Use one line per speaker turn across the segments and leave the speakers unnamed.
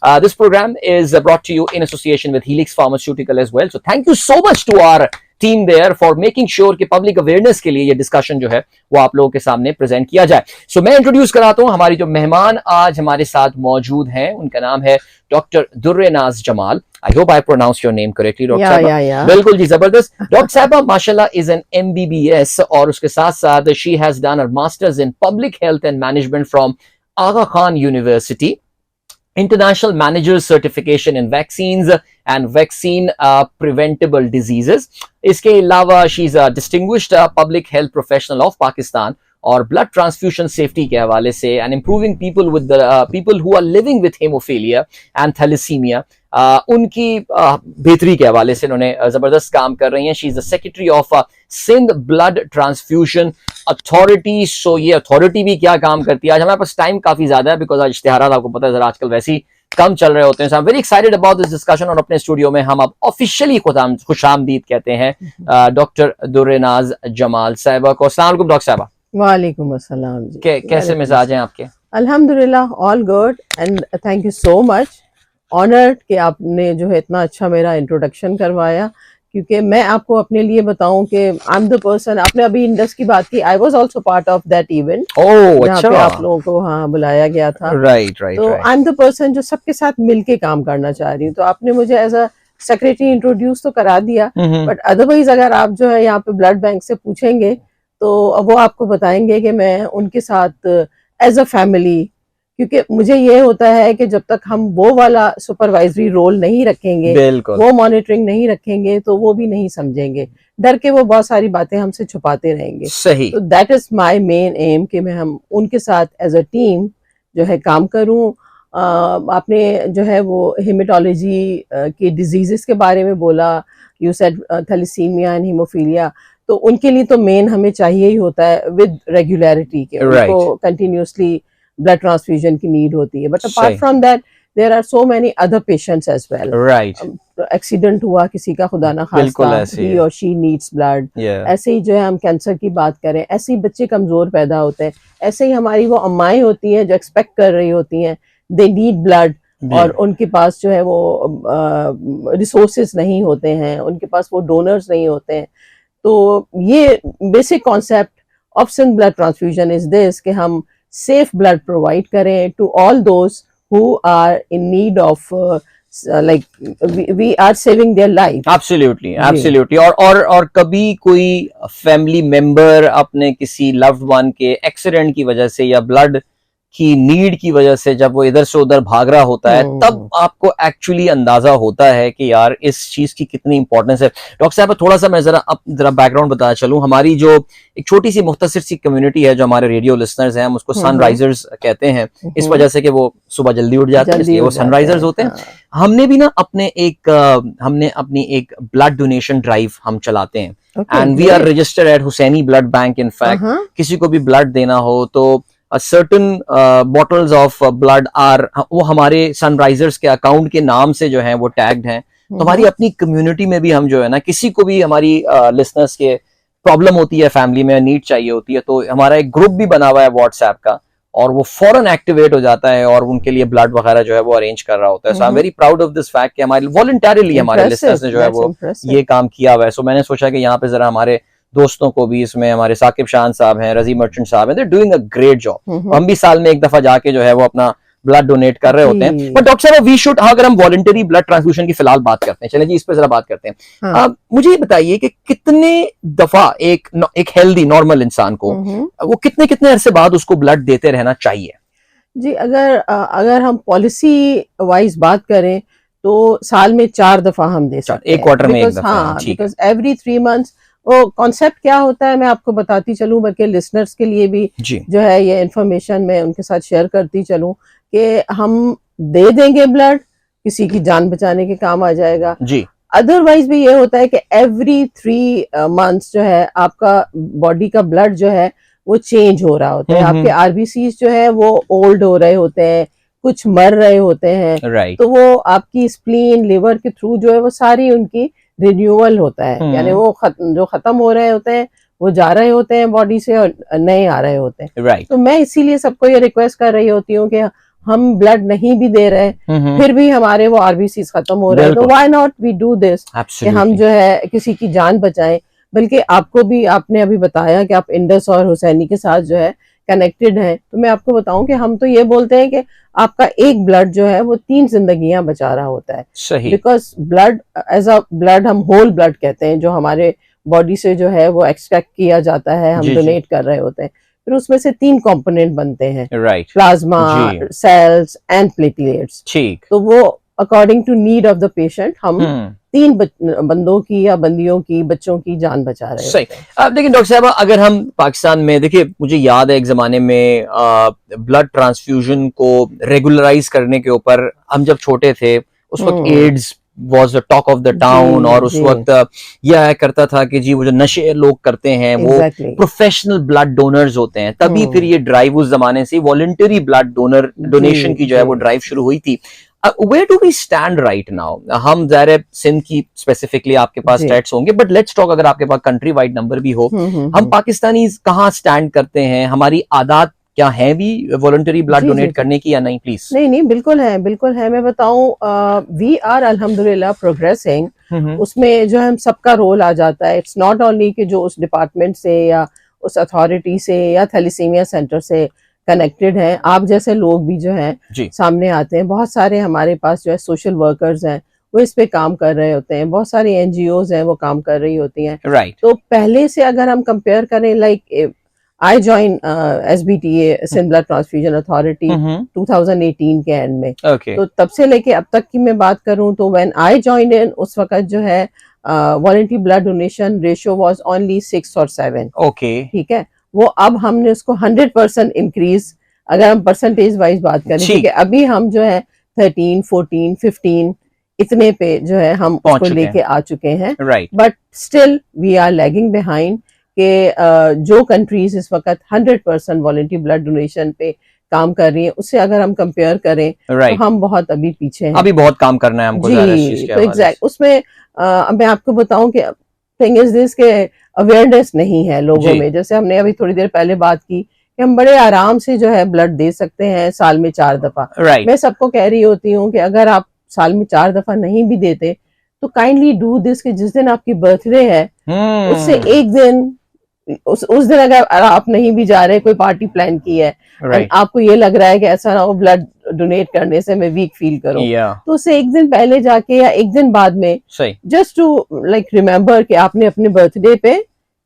This program is brought to you in association with Helix Pharmaceutical as well. So thank you so much to our team there for making sure कि public awareness के लिए ये discussion जो है वो आप लोगों के सामने present किया जाए. So मैं introduce कराता हूँ हमारी जो मेहमान आज हमारे साथ मौजूद हैं. उनका नाम है doctor Durrenaz Jamal. I hope I pronounced your name correctly, doctor साहबा.
Yeah.
बिल्कुल जी, जबरदस्त. डॉक्टर साहबा माशाल्लाह is an MBBS और उसके साथ साथ she has done her masters in public health and management from Aga Khan University. International Manager's Certification in Vaccines and Vaccine Preventable Diseases. इसके अलावा she is a distinguished public health professional of Pakistan और blood transfusion safety के हवाले से and improving people with people who are living with haemophilia and thalassaemia उनकी बेहतरी के हवाले से इन्होंने जबरदस्त काम कर रही हैं. She is the secretary of Sindh blood transfusion authority. So ये अथॉरिटी भी क्या काम करती है. आज हमारे पास टाइम काफी ज्यादा है बिकॉज आज इश्तिहारात आपको पता है जरा आजकल वैसे ही कम चल रहे होते हैं. So I am very excited about this discussion और अपने स्टूडियो में हम अब ऑफिशियली खुशामदीद कहते हैं डॉक्टर दुर्रेनाज जमाल साहिबा को. अस्सलाम वालेकुम डॉक्टर साहिबा.
वालेकुम अस्सलाम जी.
कैसे मिजाज हैं आपके?
अल्हम्दुलिल्लाह all good and thank you so much. Honoured कि आपने जो है इतना अच्छा मेरा इंट्रोडक्शन करवाया, क्योंकि मैं आपको अपने लिए बताऊं कि आई एम द पर्सन. आपने अभी इंडस की बात की, I was also part of that event जहाँ पे आप लोगों को बुलाया गया था.
राइट.
तो आई एम द पर्सन जो सबके साथ मिलके काम करना चाह रही हूँ. तो आपने मुझे एज अ सेक्रेटरी इंट्रोड्यूस तो करा दिया, बट अदरवाइज अगर आप जो है यहाँ पे ब्लड बैंक से पूछेंगे तो वो आपको बताएंगे कि मैं उनके साथ एज अ फैमिली, क्योंकि मुझे ये होता है कि जब तक हम वो वाला सुपरवाइजरी रोल नहीं रखेंगे, वो मॉनिटरिंग नहीं रखेंगे, तो वो भी नहीं समझेंगे. डर के वो बहुत सारी बातें हमसे छुपाते रहेंगे.
सही.
तो that is my main M कि मैं हम उनके साथ एज अ टीम जो है काम करूं. आपने जो है वो हेमेटोलॉजी के डिजीजेस के बारे में बोला. You said thalassaemia and haemophilia. तो उनके लिए तो मेन हमें चाहिए ही होता है विद रेगुलरिटी के उनको कंटिन्यूसली ब्लड ट्रांसफ्यूजन की नीड होती है. But apart from that there are so many other patients as well.
Right.
Accident हुआ किसी का, खुदा ना खास्ता, ही और शी नीड्स ब्लड. ऐसे ही जो है हम कैंसर की बात करें, ऐसे ही बच्चे कमजोर पैदा होते हैं. ऐसे ही हमारी वो अम्माएं होती हैं जो एक्सपेक्ट कर रही होती हैं, दे नीड ब्लड और उनके पास जो है वो रिसोर्सेज नहीं होते हैं, उनके पास वो डोनर्स नहीं होते हैं. तो ये basic concept of Sindh blood transfusion is this कि हम सेफ ब्लड प्रोवाइड करें to all those who are in need of like we are saving their life.
Absolutely. और कभी कोई फैमिली मेंबर अपने किसी लव्ड वन के एक्सीडेंट की वजह से या ब्लड की नीड की वजह से जब वो इधर से उधर भाग रहा होता है, तब आपको एक्चुअली अंदाजा होता है कि यार इस चीज की कितनी इंपॉर्टेंस है. डॉक्टर साहब थोड़ा सा मैं जरा बैकग्राउंड बताया चलूं. हमारी जो एक छोटी सी मुख्तसर सी कम्युनिटी है जो हमारे रेडियो लिसनर्स हैं, हम उसको सनराइजर्स कहते हैं इस वजह से कि वो सुबह जल्दी उठ जाते हैं, इसलिए वो सनराइजर्स होते हैं. हमने भी ना हमने अपनी एक ब्लड डोनेशन ड्राइव हम चलाते हैं and we are registered at Husaini blood bank. In fact किसी को भी ब्लड देना हो तो certain bottles of blood are वो हमारे सनराइजर्स के अकाउंट के नाम से जो है वो टैग्ड हैं. तो हमारी अपनी कम्युनिटी में भी हम जो है ना, किसी को भी हमारी लिसनर्स के प्रॉब्लम होती है, फैमिली में नीड चाहिए होती है, तो हमारा एक ग्रुप भी बना हुआ है व्हाट्सएप का और वो फौरन एक्टिवेट हो जाता है और उनके लिए ब्लड वगैरह जो है वो अरेंज कर रहा होता है. So I am very proud of this fact कि हमारे वॉलंटरीली हमारे लिसनर्स ने जो है वो ये काम किया हुआ है. सो मैंने सोचा कि यहाँ पे जरा हमारे दोस्तों को भी, इसमें हमारे साकिब शान साहब हैं, रजी मर्चेंट साहब हैं, they are doing a great job. हम भी साल में एक दफा जाके जो है वो अपना ब्लड डोनेट कर रहे होते हैं. बट डॉक्टर साहब वी शुड, अगर हम वॉलंटरी ब्लड ट्रांसफ्यूजन की फिलहाल बात करते हैं, चलें जी इस पे जरा बात करते हैं. मुझे ये बताइए कि कितने दफा एक हेल्दी नॉर्मल इंसान को वो कितने अरसे बाद उसको ब्लड देते रहना चाहिए?
जी अगर हम पॉलिसी वाइज बात करें तो साल में 4 दफा हम दे सकते हैं,
एक क्वार्टर में एक दफा.
हाँ, बिकॉज एवरी 3 मंथ्स. वो कॉन्सेप्ट क्या होता है मैं आपको बताती चलूं, बल्कि लिसनर्स के लिए भी जो है ये इन्फॉर्मेशन मैं उनके साथ शेयर करती चलूं कि हम दे देंगे ब्लड, किसी की जान बचाने के काम आ जाएगा जी. अदरवाइज भी ये होता है कि एवरी 3 मंथ्स जो है आपका बॉडी का ब्लड जो है वो चेंज हो रहा होता है. आपके आरबीसी जो है वो ओल्ड हो रहे होते हैं, कुछ मर रहे होते हैं. तो वो आपकी स्प्लीन लिवर के थ्रू जो है वो सारी उनकी रिन्यूअल होता है. यानी वो जो खत्म हो रहे होते हैं वो जा रहे होते हैं बॉडी से और नए आ रहे होते हैं. तो मैं इसीलिए सबको ये रिक्वेस्ट कर रही होती हूँ कि हम ब्लड नहीं भी दे रहे फिर भी हमारे वो आरबीसीज खत्म हो रहे हैं, तो why not we do this कि हम जो है किसी की जान बचाएं। बल्कि आपको भी, आपने अभी बताया कि आप इंडस और हुसैनी के साथ जो है कनेक्टेड हैं, तो मैं आपको बताऊं कि हम तो ये बोलते हैं कि आपका एक ब्लड जो है वो 3 जिंदगियां बचा रहा होता है।
सही।
Because blood as a blood हम होल ब्लड कहते हैं, जो हमारे बॉडी से जो है वो एक्सट्रैक्ट किया जाता है, हम डोनेट कर रहे होते हैं, फिर उसमें से 3 कंपोनेंट बनते हैं,
right,
plasma, cells and platelets.
ठीक।
तो वो according to need of the patient हम 3 बंदों की या बंदियों की, बच्चों की जान बचा रहे हैं।
सही। अब देखिए डॉक्टर साहब, अगर हम पाकिस्तान में, देखिए मुझे याद है एक जमाने में ब्लड ट्रांसफ्यूजन को रेगुलराइज करने के ऊपर, हम जब छोटे थे उस वक्त AIDS was the talk of the town, और उस वक्त यह आया करता था कि जी वो जो नशे लोग करते हैं वो प्रोफेशनल ब्लड डोनर्स होते हैं, तभी फिर ये ड्राइव उस जमाने से वॉलंटरी ब्लड डोनेशन की जो है वो ड्राइव शुरू हुई थी। Where do we stand right now? हम ज़ाहिर सिंध की स्पेसिफिकली आपके पास स्टैट्स होंगे, बट लेट्स टॉक, अगर आपके पास कंट्री वाइड नंबर भी हो, हम पाकिस्तानी कहाँ स्टैंड करते हैं, हमारी आदत क्या है भी वॉलंटरी ब्लड डोनेट करने की या नहीं? प्लीज।
नहीं, बिल्कुल है, बिल्कुल है। मैं बताऊं, वी आर अल्हम्दुलिल्लाह प्रोग्रेसिंग। उसमें जो है हम सबका रोल आ जाता है। इट्स नॉट ओनली कि जो उस डिपार्टमेंट से या उस अथॉरिटी से या थैलेसीमिया सेंटर से कनेक्टेड हैं, आप जैसे लोग भी जो है सामने आते हैं। बहुत सारे हमारे पास जो है सोशल वर्कर्स हैं, वो इस पे काम कर रहे होते हैं। बहुत सारी एनजीओज हैं, वो काम कर रही होती हैं।
तो
पहले से अगर हम कंपेयर करें, like I join SBTA, Sindh blood transfusion authority, 2018 के एंड में। तो तब से लेके अब तक की मैं बात करूं तो व्हेन आई जॉइंड इन, उस वक्त जो है voluntary blood donation ratio was only 6 और 7। ठीक है, वो अब हमने उसको 100% इंक्रीज, अगर हम परसेंटेज वाइज बात करें, ठीक है, अभी हम जो है 13, 14, 15 इतने पे जो है हम उसको लेके आ चुके हैं। But still we are lagging behind कि जो कंट्रीज इस वक्त 100% वॉलंटरी ब्लड डोनेशन पे काम कर रही है, उससे अगर हम कंपेयर करें तो हम बहुत अभी पीछे हैं।
अभी बहुत काम करना है हमको।
जी, तो एग्जैक्ट उसमें मैं आपको बताऊं कि थिंग इज दिस के अवेयरनेस नहीं है लोगों में। जैसे हमने अभी थोड़ी देर पहले बात की कि हम बड़े आराम से जो है ब्लड दे सकते हैं साल में 4 दफा। मैं सबको कह रही होती हूँ कि अगर आप साल में 4 दफा नहीं भी देते तो काइंडली डू दिस कि जिस दिन आपकी बर्थडे है उससे एक दिन, उस दिन अगर आप नहीं भी जा रहे, कोई पार्टी प्लान की है, आपको ये लग रहा है कि ऐसा ना हो ब्लड डोनेट करने से मैं वीक फील करूं, तो उससे एक दिन पहले जाके या एक दिन बाद में जस्ट टू लाइक रिमेम्बर कि आपने अपने बर्थडे पे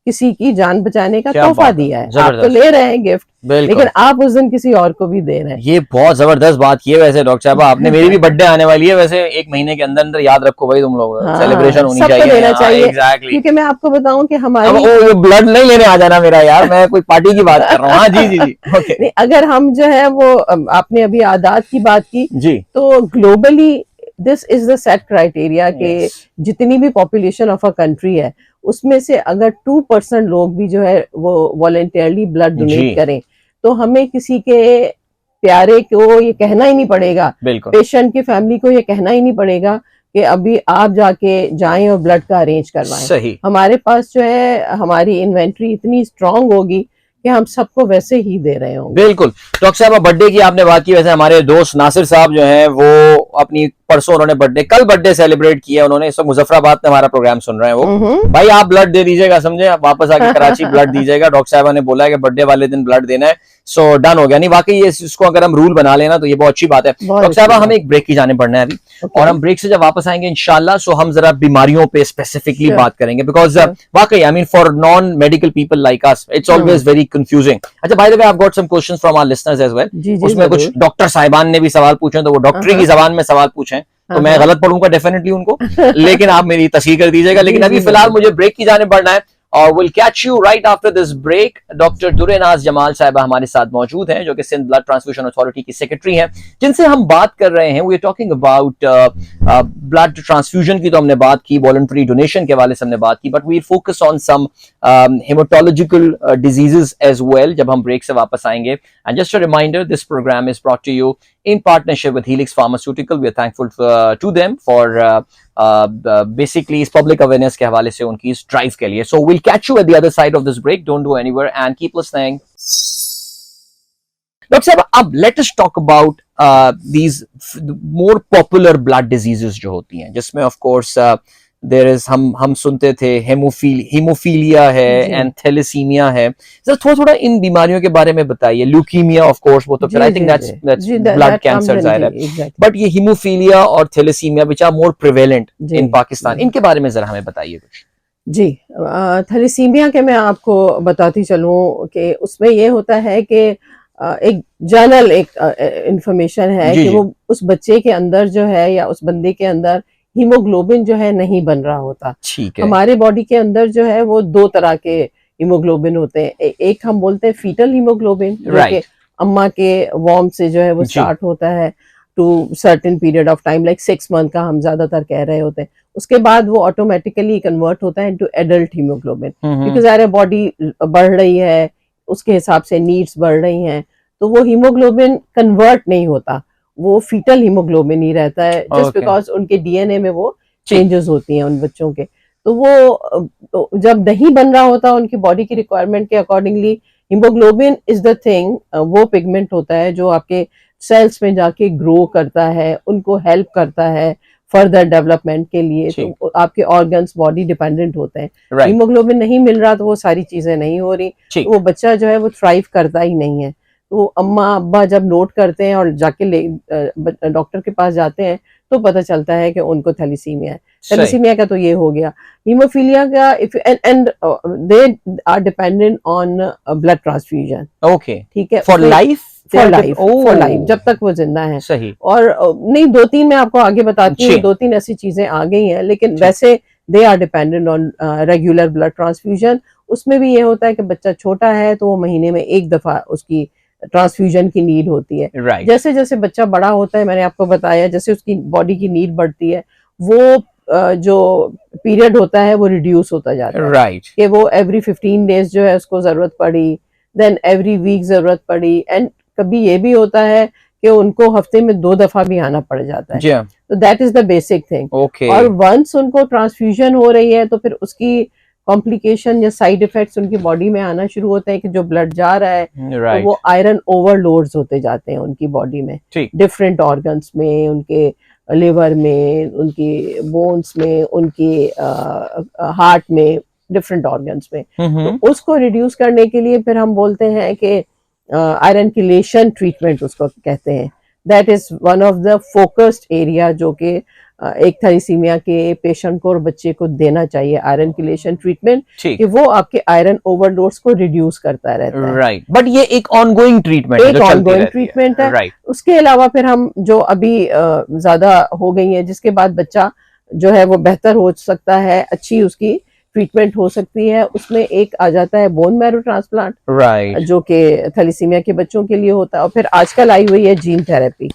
किसी की जान बचाने का तोहफा दिया है। आप तो ले रहे हैं गिफ्ट, लेकिन आप उस दिन किसी और को भी दे रहे हैं।
ये बहुत जबरदस्त बात की है वैसे डॉक्टर साहब आपने। मेरी भी बर्थडे आने वाली है वैसे 1 महीने के अंदर अंदर, याद रखो भाई तुम लोग, सेलिब्रेशन होनी चाहिए,
देना चाहिए। Exactly. क्योंकि मैं आपको बताऊं कि हमारी
ब्लड नहीं लेने आ जाना मेरा यार, मैं कोई पार्टी की बात कर रहा हूँ। हाँ जी जी जी, okay.
अगर हम जो है वो, आपने अभी आदात की बात की जी, तो globally this is the set criteria के जितनी भी पॉपुलेशन ऑफ अ कंट्री है उसमें से अगर 2% लोग भी जो है वो वॉलंटियरली ब्लड डोनेट करें तो हमें किसी के प्यारे को ये कहना ही नहीं पड़ेगा, पेशेंट की फैमिली को ये कहना ही नहीं पड़ेगा कि अभी आप जाके जाएं और ब्लड का अरेंज करवाएं। हमारे पास जो है हमारी इन्वेंट्री इतनी स्ट्रांग होगी कि हम सबको वैसे ही दे रहे होंगे।
बिल्कुल। डॉक्टर साहब बर्थडे की आपने बात की, वैसे हमारे दोस्त नासिर साहब जो हैं वो अपनी परसों उन्होंने कल बर्थडे सेलिब्रेट किया उन्होंने। इस वक्त मुजफ्फराबाद में हमारा प्रोग्राम सुन रहे हैं वो। भाई आप ब्लड दे दीजिएगा, समझे, आप वापस आके कराची ब्लड दीजिएगा। डॉक्टर साहब ने बोला है कि बर्थडे वाले दिन ब्लड देना है, सो डन हो गया। नहीं वाकई ये इसको अगर हम रूल बना लेना तो ये बहुत अच्छी बात है। डॉक्टर साहब हमें एक ब्रेक की जाने पड़ना है अभी, और हम ब्रेक से जब वापस आएंगे इंशाल्लाह सो हम जरा बीमारियों पे स्पेसिफिकली बात करेंगे, बिकॉज वाकई I mean for non medical people like us it's always very confusing. अच्छा, by the way I have got some questions from our listeners as well. उसमें कुछ डॉक्टर साहिबान ने भी सवाल पूछे तो वो डॉक्टरी की जबान में सवाल पूछे तो मैं गलत पढ़ूंगा डेफिनेटली उनको, लेकिन आप मेरी तस्हीह कर दीजिएगा। लेकिन अभी फिलहाल मुझे ब्रेक की जाने पड़ना है और will catch you right after this break. Doctor दुरेनाज Jamal sahiba हमारे साथ मौजूद हैं जो कि सिंध ब्लड ट्रांसफ्यूजन अथॉरिटी की सेक्रेटरी हैं, जिनसे हम बात कर रहे हैं। We are talking about blood transfusion की तो हमने बात की, वॉलंटरी डोनेशन के वाले से हमने बात की, but we focus on some haematological diseases as well जब हम ब्रेक से वापस आएंगे। And just a reminder, this programme is brought to you in partnership with Helix Pharmaceutical. We are thankful to them for basically इस public awareness के हवाले से उनकी इस drive के लिए. So we'll catch you at the other side of this break. Don't go anywhere and keep listening. Doctor साहब, अब let us talk about these more popular blood diseases जो होती हैं, जिसमें ऑफ कोर्स देयर इज, हम सुनते थे haemophilia है एंड थैलेसीमिया है। सर थोड़ा थोड़ा इन बीमारियों के बारे में बताइए। ल्यूकीमिया ऑफ कोर्स, वो तो फिर I think that's blood cancer जाहिर है, बट ये हीमोफीलिया और thalassaemia which are more prevalent in Pakistan, इनके बारे में जरा हमें बताइए कुछ।
जी, थैलेसीमिया के मैं आपको बताती चलूं कि उसमें ये होता है कि एक जनरल एक इंफॉर्मेशन है कि वो उस बच्चे के अंदर जो है या उस बंदे के अंदर हीमोग्लोबिन जो है नहीं बन रहा होता।
ठीक है।
हमारे बॉडी के अंदर जो है वो दो तरह के हीमोग्लोबिन होते हैं। एक हम बोलते हैं फीटल हीमोग्लोबिन, जो कि अम्मा के वॉर्म से जो है वो स्टार्ट होता है to certain period of time, like 6 month का हम ज्यादातर कह रहे होते हैं। उसके बाद वो ऑटोमेटिकली कन्वर्ट होता है इनटू एडल्ट हीमोग्लोबिन, बिकॉज हमारे बॉडी बढ़ रही है, उसके हिसाब से नीड्स बढ़ रही हैं, तो वो हीमोग्लोबिन कन्वर्ट नहीं होता, वो फीटल हीमोग्लोबिन ही रहता है, जस्ट बिकॉज उनके डीएनए में वो चेंजेस होती हैं उन बच्चों के। तो वो जब नहीं बन रहा होता उनकी बॉडी की रिक्वायरमेंट के accordingly, haemoglobin is the thing, वो पिगमेंट होता है जो आपके सेल्स में जाके ग्रो करता है, उनको हेल्प करता है फर्दर डेवलपमेंट के लिए। तो आपके ऑर्गन्स बॉडी डिपेंडेंट होते हैं। हीमोग्लोबिन नहीं मिल रहा तो वो सारी चीजें नहीं हो रही, तो वो बच्चा जो है वो थ्राइव करता ही नहीं है। तो अम्मा अब्बा जब नोट करते हैं और जाके डॉक्टर के पास जाते हैं तो पता चलता है कि उनको थैलेसीमिया है। थैलेसीमिया का तो ये हो गया। हीमोफीलिया का and they are dependent on blood transfusion.
Okay,
ठीक है,
फॉर लाइफ,
फॉर लाइफ जब तक वो जिंदा है।
सही।
और नहीं, 2-3 मैं आपको आगे बताती हूँ, 2-3 ऐसी चीजें आ गई हैं, लेकिन वैसे they are dependent on regular blood transfusion. उसमें भी ये होता है कि बच्चा छोटा है तो वो महीने में एक दफा उसकी ट्रांसफ्यूजन की नीड होती है। जैसे जैसे बच्चा बड़ा होता है, मैंने आपको बताया, जैसे उसकी बॉडी की नीड बढ़ती है, वो जो पीरियड होता है वो रिड्यूस होता जाता है। कि वो एवरी 15 डेज जो है उसको जरूरत पड़ी, देन एवरी वीक जरूरत पड़ी, एंड कभी ये भी होता है कि उनको हफ्ते में 2 दफा भी आना पड़ जाता है। तो that is the basic thing. और वंस उनको ट्रांसफ्यूजन हो रही है तो फिर उसकी कॉम्प्लिकेशन या साइड इफेक्ट्स उनकी बॉडी में आना शुरू होते हैं कि जो ब्लड जा रहा है तो वो आयरन ओवरलोड्स होते जाते हैं उनकी बॉडी में, डिफरेंट ऑर्गन्स में, उनके लिवर में, उनकी बोन्स में, उनकी हार्ट में, डिफरेंट ऑर्गन्स में। तो उसको रिड्यूस करने के लिए फिर हम बोलते हैं कि आयरन किलेशन ट्रीटमेंट उसको कहते हैं। That is one of the focused area जो कि एक थैलेसीमिया के पेशेंट को और बच्चे को देना चाहिए, आयरन किलेशन ट्रीटमेंट, कि वो आपके आयरन ओवरडोज को रिड्यूस करता रहता है।
राइट, बट ये एक ऑनगोइंग ट्रीटमेंट है,
एक ऑनगोइंग ट्रीटमेंट है। उसके अलावा फिर हम जो अभी ज्यादा हो गई है, जिसके बाद बच्चा जो है वो बेहतर हो सकता है, अच्छी उसकी ट्रीटमेंट हो सकती है, उसमें एक आ जाता है बोन मैरो ट्रांसप्लांट, जो कि थैलेसीमिया के बच्चों के लिए होता है। और फिर आजकल आई हुई है जीन थेरेपी,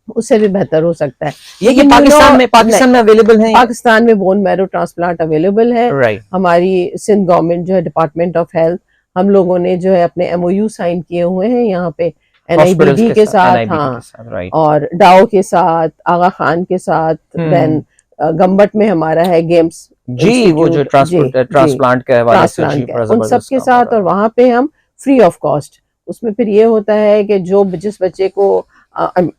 उससे भी बेहतर हो सकता है।
ये कि पाकिस्तान में अवेलेबल है,
पाकिस्तान में बोन मैरो ट्रांसप्लांट अवेलेबल है। हमारी सिंध गवर्नमेंट जो है, डिपार्टमेंट ऑफ हेल्थ, हम लोगों ने जो है अपने MOU साइन किए हुए हैं यहाँ पे NIBD के साथ, हाँ, और डाओ के साथ, आगा खान के साथ, देन गम्बट में हमारा है गेम्स
जी, वो जो ट्रांसप्लांट का हवाले से,
उन सब के साथ, और वहाँ पे हम फ्री ऑफ कॉस्ट। उसमें फिर ये होता है कि जो जिस बच्चे को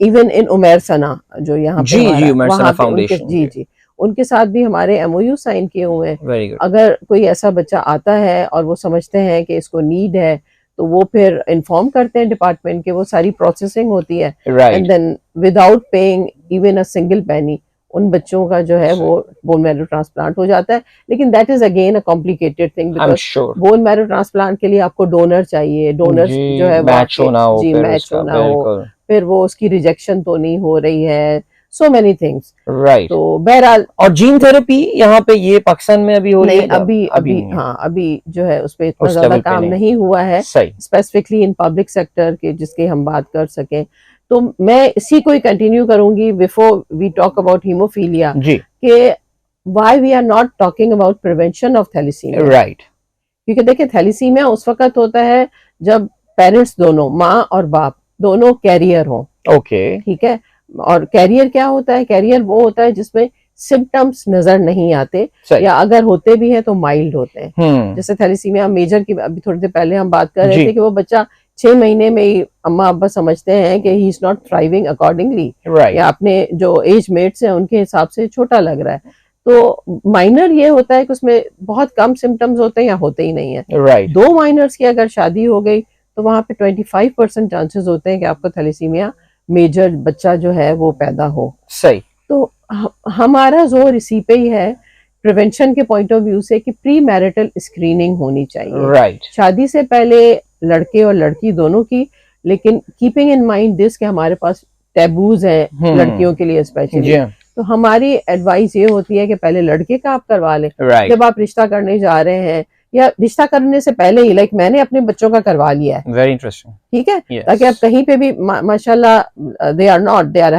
इवन इन उमर सना जो यहाँ पे
उमर सना फाउंडेशन,
जी, उनके साथ भी हमारे MOU साइन किए हुए हैं। अगर कोई ऐसा बच्चा आता है और वो समझते हैं कि इसको नीड है, तो वो फिर इन्फॉर्म करते हैं डिपार्टमेंट के, वो सारी प्रोसेसिंग होती है, and then without paying even a single penny उन बच्चों का जो है वो बोन मैरो ट्रांसप्लांट हो जाता है। लेकिन that is again a complicated thing, because bone marrow transplant के लिए आपको डोनर चाहिए, डोनर जो है
मैच होना
हो, फिर वो उसकी रिजेक्शन तो नहीं हो रही है, सो मेनी थिंग्स।
राइट।
तो बहरहाल,
और जीन थेरेपी यहाँ पे ये पाकिस्तान में अभी हो रही है?
अभी जो है उस पे इतना ज्यादा काम नहीं हुआ है स्पेसिफिकली इन पब्लिक सेक्टर के, जिसके हम बात कर सकें। तो मैं इसी को ही कंटिन्यू करूंगी before we talk about haemophilia, कि why we are not talking about prevention of thalassaemia.
Right,
क्योंकि देखिए थैलेसीमिया उस वक्त होता है जब पेरेंट्स दोनों, माँ और बाप दोनों कैरियर हों। ठीक है। और कैरियर क्या होता है? कैरियर वो होता है जिसमें सिम्टम्स नजर नहीं आते, या अगर होते भी हैं तो माइल्ड होते हैं। जैसे थैलेसीमिया मेजर की अभी थोड़ी देर पहले हम बात कर रहे थे कि वो बच्चा 6 महीने में ही अम्मा अब्बा समझते हैं कि he is not thriving accordingly,
right
या अपने जो एज मेट्स हैं उनके हिसाब से छोटा लग रहा है। तो माइनर ये होता है कि उसमें बहुत कम सिम्टम्स होते हैं या होते ही नहीं है।
राइट
2 माइनर्स की अगर शादी हो गई तो वहां पे 25% चांसेस होते हैं कि आपका थैलेसीमिया मेजर बच्चा जो है वो पैदा हो।
सही
तो हमारा जोर इसी पे ही है प्रिवेंशन के पॉइंट ऑफ व्यू से कि प्री मैरिटल स्क्रीनिंग होनी चाहिए
राइट
शादी से पहले, लड़के और लड़की दोनों की, लेकिन कीपिंग इन माइंड दिस कि हमारे पास टैबूज हैं लड़कियों के लिए स्पेशली।
जी
तो हमारी एडवाइस ये होती है कि पहले लड़के का आप करवा लें
राइट
जब आप रिश्ता करने जा रहे हैं, या रिश्ता करने से पहले ही, लाइक मैंने अपने बच्चों का करवा लिया है,
वेरी इंटरेस्टिंग
ठीक है,
Yes.
ताकि आप कहीं पे भी माशाल्लाह दे आर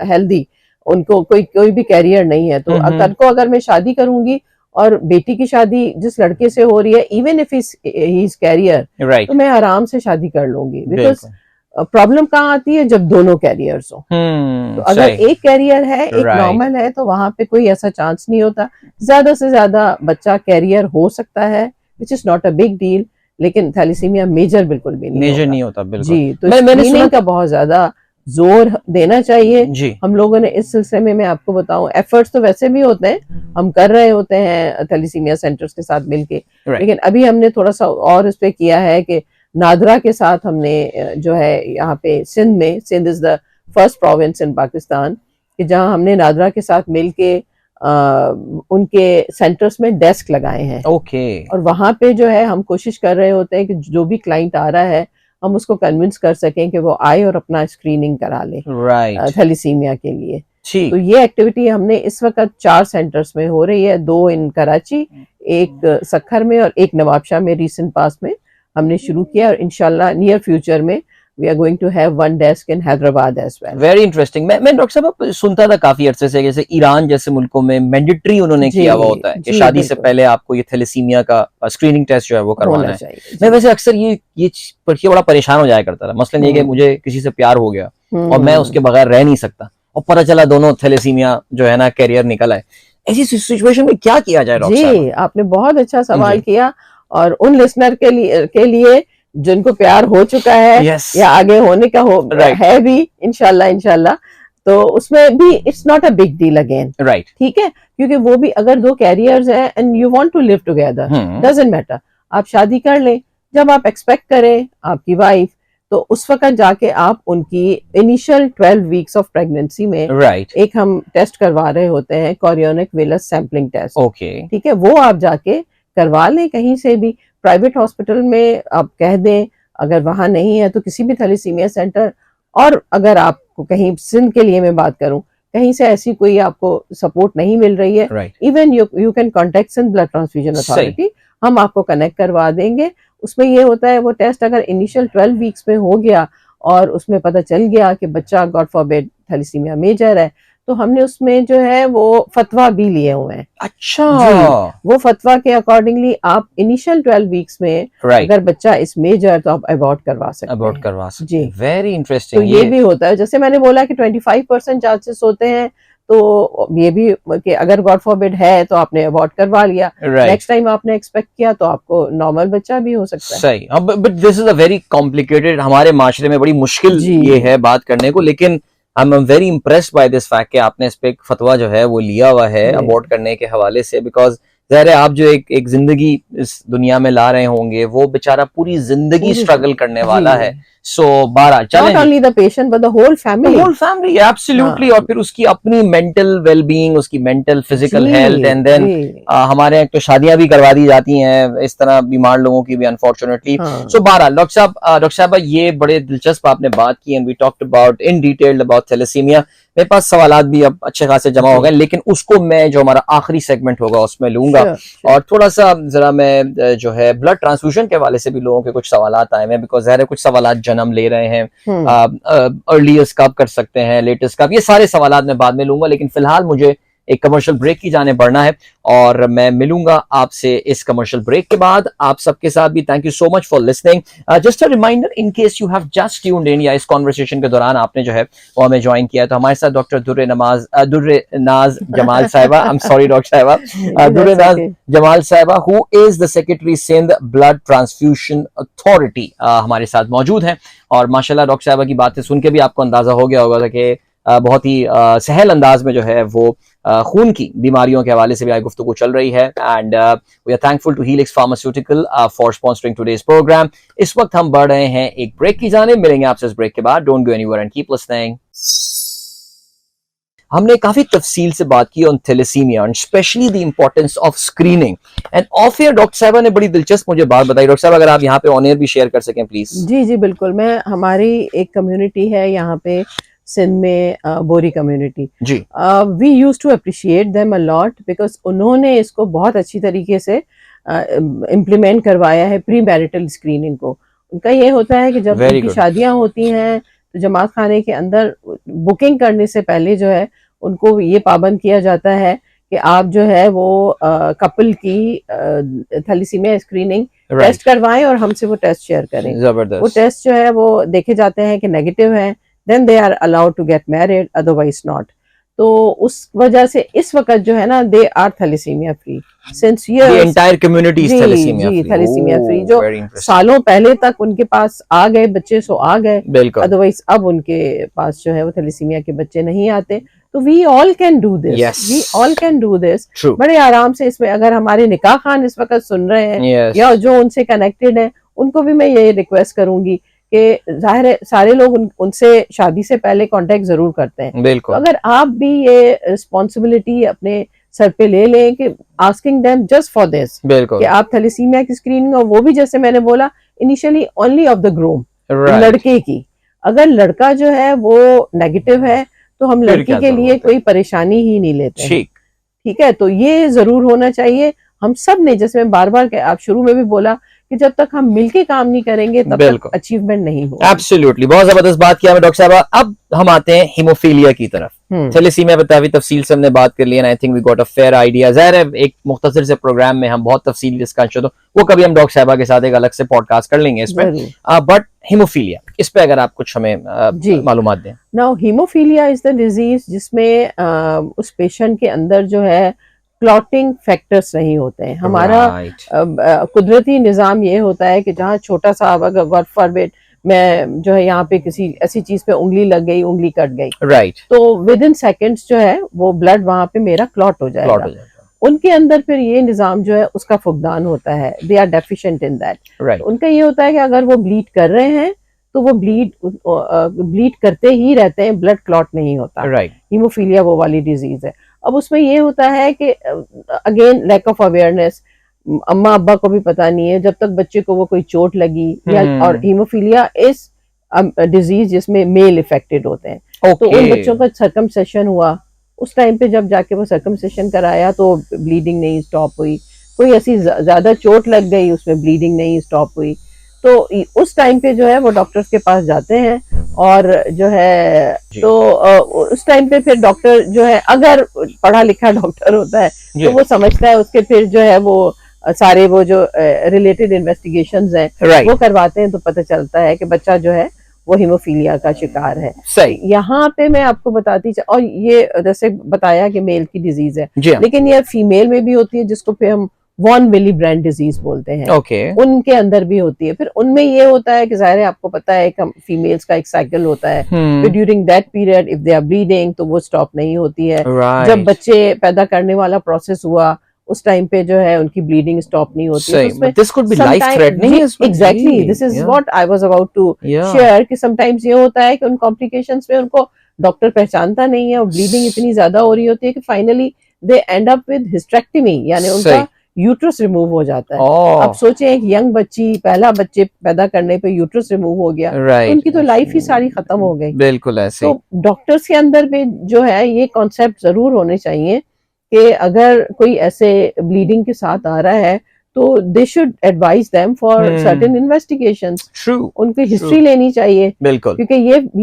हेल्दी, उनको कोई भी कैरियर नहीं है। तो कल को अगर मैं शादी करूंगी और बेटी की शादी जिस लड़के से हो रही है, even if he is carrier,
right
तो मैं आराम से शादी कर लूंगी। बिकॉज
बिल्कुल
प्रॉब्लम कहाँ आती है, जब दोनों कैरियर्स हो। तो अगर
सही
एक कैरियर है, एक
Right.
नॉर्मल है, तो वहां पे कोई ऐसा चांस नहीं होता। ज्यादा से ज्यादा बच्चा कैरियर हो सकता है, which is not a big deal, लेकिन थैलेसीमिया मेजर बिल्कुल भी नहीं
मेजर
होता।
नहीं होता बिल्कुल।
जी, तो
मैंने सुना
स्क्रीनिंग का बहुत ज्यादा जोर देना चाहिए।
जी
हम लोगों ने इस सिलसिले में, मैं आपको बताऊं, एफर्ट्स तो वैसे भी होते हैं, हम कर रहे होते हैं थैलेसीमिया सेंटर्स के साथ मिलके,
Right.
लेकिन अभी हमने थोड़ा सा और इस पे किया है कि नादरा के साथ हमने जो है यहाँ पे सिंध में, Sindh is the first province in Pakistan, कि जहाँ हमने नादरा के साथ मिलके उनके सेंटर्स में डेस्क लगाए हैं।
ओके
और वहां पे जो है हम कोशिश कर रहे होते हैं कि जो भी क्लाइंट आ रहा है हम उसको कन्विंस कर सकें कि वो आए और अपना स्क्रीनिंग करा ले
राइट
थैलेसीमिया के लिए।
ठीक
तो ये एक्टिविटी हमने इस वक्त 4 सेंटर्स में हो रही है, 2 इन कराची, एक सखर में और एक नवाबशाह में रिसेंट पास में हमने शुरू किया, और इंशाल्लाह नियर फ्यूचर में we are going to have 1 desk in Hyderabad as well.
Very interesting. मैं डॉक्टर साहब सुनता था काफी अरसे से, जैसे ईरान जैसे मुल्कों में मैंडेटरी उन्होंने
जी,
किया हुआ होता है कि
जी,
शादी से
बिल्कुल।
पहले आपको ये थैलेसीमिया का स्क्रीनिंग टेस्ट जो है वो करवाना
होना
है।
चाहिए।
मैं वैसे अक्सर ये पढ़ के बड़ा परेशान हो जाया करता था। मसलन ये कि मुझे किसी से प्यार हो गया और मैं उसके बगैर रह नहीं सकता, और पता चला दोनों थैलेसीमिया जो है ना कैरियर निकल आए। ऐसी सिचुएशन में क्या किया जाए डॉक्टर साहब?
जी, आपने बहुत अच्छा सवाल
जी।
किया, और उन लिसनर के लिए जिनको प्यार हो चुका है
Yes.
या आगे होने का
Right.
है भी, इंशाल्लाह, तो उसमें भी it's not a big deal again,
right
ठीक है, क्योंकि वो भी अगर 2 कैरियर्स हैं and you want to live together, doesn't matter, आप शादी कर लें जब आप एक्सपेक्ट करें आपकी वाइफ, तो उस वक्त जाके आप उनकी इनिशियल 12 वीक्स ऑफ प्रेगनेंसी में
राइट
एक हम टेस्ट करवा रहे होते हैं, chorionic villus sampling test,
okay
ठीक है, वो आप जाके करवा लें कहीं से भी, प्राइवेट हॉस्पिटल में आप कह दें, अगर वहां नहीं है तो किसी भी थैलेसीमिया सेंटर, और अगर आपको कहीं सिंध के लिए मैं बात करूं, कहीं से ऐसी कोई आपको सपोर्ट नहीं मिल रही है,
right
even you can contact Sindh blood transfusion authority, हम आपको कनेक्ट करवा देंगे। उसमें ये होता है, वो टेस्ट अगर इनिशियल 12 वीक्स में हो गया और उसमें पता चल गया कि बच्चा गॉड फॉरबिड थैलेसीमिया मेजर है, तो हमने उसमें जो है वो फतवा भी लिए हुए हैं।
अच्छा
जी, वो फतवा के अकॉर्डिंगली आप इनिशियल 12 वीक्स में
राइट
अगर बच्चा इस मेजर, तो आप अबॉर्ट करवा सकते
अबॉर्ट
हैं।
करवा सकते
जी।
हैं। वेरी
तो
इंटरेस्टिंग।
ये भी होता है, जैसे मैंने बोला कि 25% चांसेस होते हैं, तो ये भी कि अगर गॉड फॉरबिड है तो आपने अबॉर्ट करवा लिया,
राइट
नेक्स्ट टाइम आपने एक्सपेक्ट किया तो आपको नॉर्मल बच्चा भी हो सकता है।
सही। But this is a very complicated, हमारे माशरे में बड़ी मुश्किल
जी।
ये है बात करने को, लेकिन आई am very impressed by this fact कि आपने इस पे एक फतवा जो है वो लिया हुआ है
जी।
अबॉर्ट करने के हवाले से, बिकॉज ज़ाहिर है आप जो एक जिंदगी इस दुनिया में ला रहे होंगे, वो बेचारा पूरी जिंदगी स्ट्रगल करने वाला है। सो 12
नॉट
चलें
only the patient but the whole family,
whole family absolutely, और फिर उसकी अपनी मेंटल वेलबीइंग, उसकी मेंटल फिजिकल
जी,
हेल्थ, एंड देन
जी।
हमारे यहाँ तो शादियां भी करवा दी जाती हैं इस तरह बीमार लोगों की भी अनफॉर्चुनेटली।
हाँ।
सो बहरहाल डॉक्टर साहब ये बड़े दिलचस्प आपने बात की, and we talked about in detail about thalassaemia. मेरे पास सवालात भी अब अच्छे खासे जमा हो गए, लेकिन उसको मैं जो हमारा आखिरी सेगमेंट होगा उसमें लूंगा।
Sure.
और थोड़ा सा जरा मैं जो है ब्लड ट्रांसफ्यूजन के हवाले से भी लोगों के कुछ सवालात आए हैं, बिकॉज ज़ाहिर है कुछ सवालात जन्म ले रहे हैं, अर्लीस्ट कब कर सकते हैं, लेटेस्ट कब, ये सारे सवालात मैं बाद में लूंगा, लेकिन फिलहाल मुझे एक कमर्शियल ब्रेक की जाने बढ़ना है और मैं मिलूंगा आपसे इस कमर्शियल ब्रेक के बाद। आप सबके साथ भी thank you so much for listening. Just a reminder, in case you have just tuned in या इस कॉन्वर्सेशन के दौरान आपने जो है वो हमें ज्वाइन किया है, तो हमारे साथ डॉक्टर दुर्रे नाज जमाल साहिबा, आई एम सॉरी डॉक्टर साहिबा, दुर्रे नाज जमाल साहिबा, who is the secretary Sindh blood transfusion authority, हमारे साथ मौजूद हैं। और माशाल्लाह डॉक्टर साहिबा की बातें सुन के भी आपको अंदाजा हो गया होगा कि बहुत ही सहल अंदाज में जो है वो खून की बीमारियों के हवाले से भी आज गुफ्तगू चल रही है। And we are thankful to Helix pharmaceutical for sponsoring today's programme. इस वक्त हम बढ़ रहे हैं एक ब्रेक की जाने, मिलेंगे आपसे इस ब्रेक के बाद। Don't go anywhere and keep listening. हमने काफी तफसील से बात की on thalassaemia and specially the importance of screening and of air doctor साहिबा ने बड़ी दिलचस्प मुझे बात बताई। डॉक्टर साहब अगर आप यहाँ पे ऑन एयर भी शेयर कर सकें प्लीज।
जी जी बिल्कुल। मैं हमारी एक कम्युनिटी है यहाँ पे सिंध में, Bohri community
ji,
we use to appreciate them a lot because उन्होंने इसको बहुत अच्छी तरीके से इम्प्लीमेंट करवाया है प्री मैरिटल स्क्रीनिंग को। उनका ये होता है कि जब
Very
उनकी
good.
शादियां होती हैं तो जमात खाने के अंदर बुकिंग करने से पहले जो है उनको ये पाबंद किया जाता है कि आप जो है वो कपल की थैलेसीमिया स्क्रीनिंग टेस्ट करवाएं और हमसे वो टेस्ट शेयर करें। वो
जबरदस्त।
टेस्ट जो है वो देखे जाते हैं कि नेगेटिव है, then they are allowed to get married, otherwise not. तो उस वजह से इस वक्त जो है ना they are thalassaemia free since
The entire community is thalassemia free.
Thalassaemia
Oh,
free. जो
very interesting.
सालों पहले तक उनके पास आ गए बच्चे सो आ गए,
बिल्कुल।
अदरवाइज अब उनके पास जो है वो थैलेसीमिया के बच्चे नहीं आते। तो we all can do this,
Yes.
We all can do this
True.
बड़े आराम से। इसमें अगर हमारे निकाह खान इस वक्त सुन रहे हैं
Yes.
या जो उनसे कनेक्टेड है, उनको भी मैं ये रिक्वेस्ट करूंगी कि जाहिर है सारे लोग उनसे शादी से पहले कांटेक्ट जरूर करते हैं। तो
बिल्कुल।
अगर आप भी ये रिस्पॉन्सिबिलिटी अपने सर पे ले लें कि asking them just for this
बिल्कुल।
कि आप थैलेसीमिया की स्क्रीनिंग, और वो भी जैसे मैंने बोला initially only of the groom,
Right.
लड़के की। अगर लड़का जो है वो नेगेटिव है तो हम
फिर
लड़की
क्या
के
जरूरत
लिए
है?
कोई परेशानी ही नहीं लेते हैं।
ठीक।
ठीक है, तो ये जरूर होना चाहिए। हम सब ने, जैसे मैं बार बार आप शुरू में भी बोला कि जब तक हम मिलके काम नहीं करेंगे तब
बिल्कुल।
तक अचीवमेंट नहीं होगा।
एब्सोल्युटली, बहुत जबरदस्त बात किया डॉक्टर साहब। अब हम आते हैं हीमोफीलिया की तरफ। थैलेसीमिया पे काफी तफसील से हमने बात कर ली and I think we got a fair idea. ज़ाहिर है एक मुख्तसर से प्रोग्राम में हम बहुत तफसीली डिस्कशन, तो वो कभी हम डॉक्टर साहबा के साथ एक अलग से पॉडकास्ट कर लेंगे इसमें। बट हीमोफीलिया, इस पे अगर आप कुछ हमें मालूमात दें।
Now haemophilia is the disease जिसमें उस पेशेंट के अंदर जो है क्लॉटिंग फैक्टर्स नहीं होते हैं। हमारा कुदरती निज़ाम ये होता है कि जहाँ छोटा सा अगर गॉड फॉरबिड मैं जो है यहाँ पे किसी ऐसी चीज पे उंगली लग गई, उंगली कट गई,
राइट,
तो विद इन सेकेंड्स जो है वो ब्लड वहां पे मेरा क्लॉट हो जाएगा। उनके अंदर फिर ये निज़ाम जो है उसका फुकदान होता है, they are deficient in that. उनका ये होता है कि अगर वो ब्लीड कर रहे हैं तो वो ब्लीड करते ही रहते हैं, ब्लड क्लॉट नहीं होता। हीमोफीलिया वो वाली डिजीज है। अब उसमें ये होता है कि अगेन लैक ऑफ अवेयरनेस, अम्मा अब्बा को भी पता नहीं है जब तक बच्चे को वो कोई चोट लगी या, और हीमोफीलिया इस डिजीज जिसमें मेल इफेक्टेड होते हैं। तो उन बच्चों का सर्कमसेशन हुआ, उस टाइम पे जब जाके वो सर्कमसेशन कराया तो ब्लीडिंग नहीं स्टॉप हुई, कोई ऐसी ज्यादा चोट लग गई उसमें ब्लीडिंग नहीं स्टॉप हुई, तो उस टाइम पे जो है वो डॉक्टर्स के पास जाते हैं और जो है तो उस टाइम पे फिर डॉक्टर जो है अगर पढ़ा लिखा डॉक्टर होता है तो वो समझता है, उसके फिर जो है वो सारे वो जो रिलेटेड इन्वेस्टिगेशंस हैं वो करवाते हैं, तो पता चलता है कि बच्चा जो है वो हीमोफीलिया का शिकार है।
सही।
यहाँ पे मैं आपको बताती और ये जैसे बताया कि मेल की डिजीज है, लेकिन ये फीमेल में भी होती है जिसको फिर हम वॉन विली ब्रांड डिजीज बोलते हैं। उनके अंदर भी होती है। फिर उनमें ये होता है कि जाहिर है आपको पता है कि फीमेल्स का एक साइकिल होता है, फिर during that period if they are bleeding तो वो स्टॉप नहीं होती है। जब बच्चे पैदा करने वाला प्रोसेस हुआ उस टाइम पे जो है उनकी ब्लीडिंग स्टॉप नहीं होती है। Exactly, this is what I was about to share कि समटाइम्स ये होता है कि उन कॉम्प्लिकेशंस में उनको डॉक्टर पहचानता नहीं है और ब्लीडिंग इतनी ज्यादा हो रही होती है कि finally they and up with hysterectomy, यानी उनका यूट्रस रिमूव हो जाता है। अब सोचे एक यंग बच्ची, पहला बच्चे पैदा करने पे यूट्रस रिमूव हो गया, तो उनकी तो लाइफ ही सारी खत्म हो गई।
बिल्कुल ऐसे।
तो डॉक्टर्स के अंदर भी जो है ये कॉन्सेप्ट जरूर होने चाहिए कि अगर कोई ऐसे ब्लीडिंग के साथ आ रहा है तो they should advise them for certain investigations. उनकी हिस्ट्री लेनी चाहिए, बिल्कुल, क्योंकि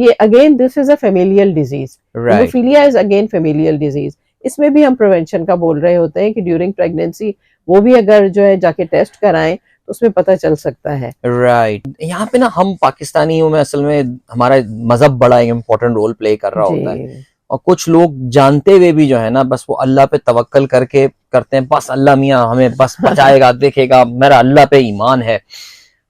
ये again this is a familial disease. Haemophilia is again familial disease. इसमें भी हम प्रिवेंशन का बोल रहे होते हैं कि ड्यूरिंग प्रेगनेंसी वो भी अगर जो है जाके टेस्ट कराएं तो उसमें पता चल सकता है।
राइट यहाँ पे ना हम पाकिस्तानियों में असल में हमारा मजहब बड़ा एक इम्पोर्टेंट रोल प्ले कर रहा होता है,
जी
और कुछ लोग जानते हुए भी जो है ना बस वो अल्लाह पे तवक्कल करके करते हैं, बस अल्लाह मियाँ हमें बस बचाएगा देखेगा, मेरा अल्लाह पे ईमान है।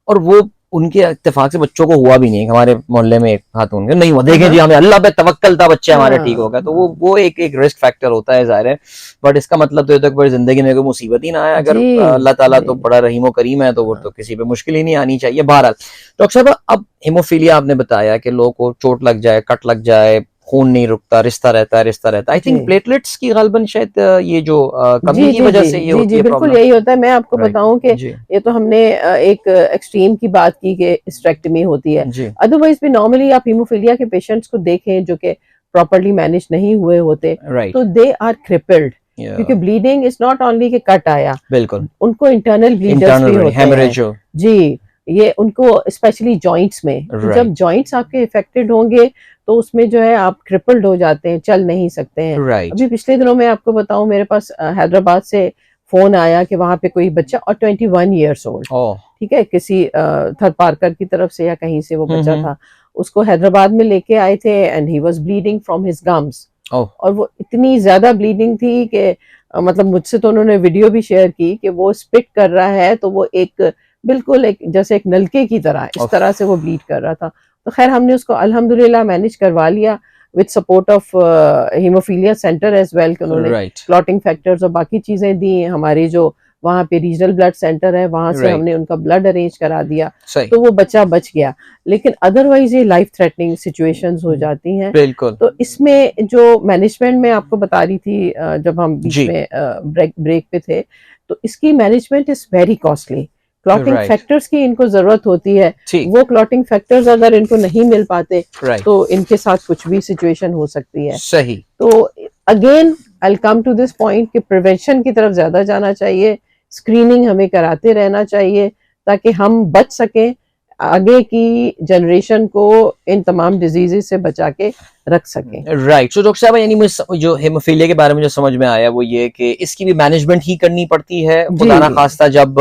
और वो उनके इत्तेफाक से बच्चों को हुआ भी नहीं। हमारे मोहल्ले में एक खातून के नहीं हुआ, देखें जी हमें अल्लाह पे तवक्कल था, बच्चे हमारे ठीक हो गए। तो वो एक रिस्क फैक्टर होता है जाहिर है, बट इसका मतलब तो ये तक बड़ी जिंदगी में कोई मुसीबत ही ना आए। अगर
जी
अल्लाह ताला तो
जी
बड़ा रहीम व करीम है तो वो तो किसी पे मुश्किल ही नहीं आनी चाहिए। बहरहाल डॉक्टर साहब, अब हेमोफीलिया आपने बताया कि लोगों को चोट लग जाए, कट लग जाए, खून नहीं रुकता, रिश्ता रहता है। आई थिंक
जी
प्लेटलेट्स की गालबन शायद ये जो कमी
जी
की
जी
वजह
जी
से ये
जी
होती
जी
है
बिल्कुल
प्रॉब्लम।
यही होता है। मैं आपको
राइट
बताऊं कि
जी
ये तो हमने एक एक्सट्रीम की बात की कि हिस्टेरेक्टमी होती है।
जी
अदरवाइज भी नॉर्मली आप हीमोफीलिया के पेशेंट्स को देखें जो कि प्रॉपरली मैनेज नहीं हुए होते
राइट
तो दे आर क्रिपल्ड, क्योंकि ब्लीडिंग इज नॉट ओनली कि कट आया,
बिल्कुल
उनको इंटरनल ब्लीडर्स भी
इंटरनल
होते हैं।
हेमरेज हो।
जी, ये उनको स्पेशली जॉइंट्स में, तो जब
राइट
जॉइंट्स आपके इफेक्टेड होंगे तो उसमें जो है आप क्रिपल्ड हो जाते हैं, चल नहीं सकते हैं।
राइट
अभी पिछले दिनों में आपको बताऊं, मेरे पास हैदराबाद से फोन आया कि वहां पे कोई बच्चा, और 21 ईयर्स ओल्ड,
ओह
ठीक है, किसी थर पार्कर की तरफ से या कहीं से वो बच्चा
हम्म
था, उसको हैदराबाद में लेके आए थे and he was bleeding from his gums.
Oh
और वो इतनी ज्यादा ब्लीडिंग थी कि मतलब मुझसे तो उन्होंने वीडियो भी शेयर की कि वो स्पिट कर रहा है तो वो एक बिल्कुल एक जैसे एक नलके की तरह इस
उफ,
तरह से वो ब्लीड कर रहा था। तो खैर हमने उसको अल्हम्दुलिल्लाह मैनेज करवा लिया with support of haemophilia centre as well, कि उन्होंने
राइट
क्लॉटिंग फैक्टर्स और बाकी चीजें दी। हमारी जो वहाँ पे रीजनल ब्लड सेंटर है वहां से
राइट
हमने उनका ब्लड अरेंज करा दिया,
सही
तो वो बच्चा बच गया। लेकिन अदरवाइज ये लाइफ थ्रेटनिंग सिचुएशंस हो जाती हैं।
बिल्कुल
तो इसमें जो मैनेजमेंट में आपको बता रही थी जब हम बीच
जी
में ब्रेक पे थे, तो इसकी management is very costly. Clotting
right
factors की इनको जरूरत होती है,
ठीक
वो क्लॉटिंग फैक्टर्स अगर इनको नहीं मिल पाते
राइट
तो इनके साथ कुछ भी सिचुएशन हो सकती है।
सही
तो again I come to this point कि प्रिवेंशन की तरफ ज्यादा जाना चाहिए, स्क्रीनिंग हमें कराते रहना चाहिए ताकि हम बच सकें, आगे की जनरेशन को इन तमाम डिजीजेस से बचा के रख सकें।
राइट। सो डॉक्टर साहब यानी मुझे जो हेमोफीलिया के बारे में जो समझ में आया वो ये कि इसकी भी मैनेजमेंट ही करनी पड़ती है,
जी
खुदा ना
जी
खास्ता जब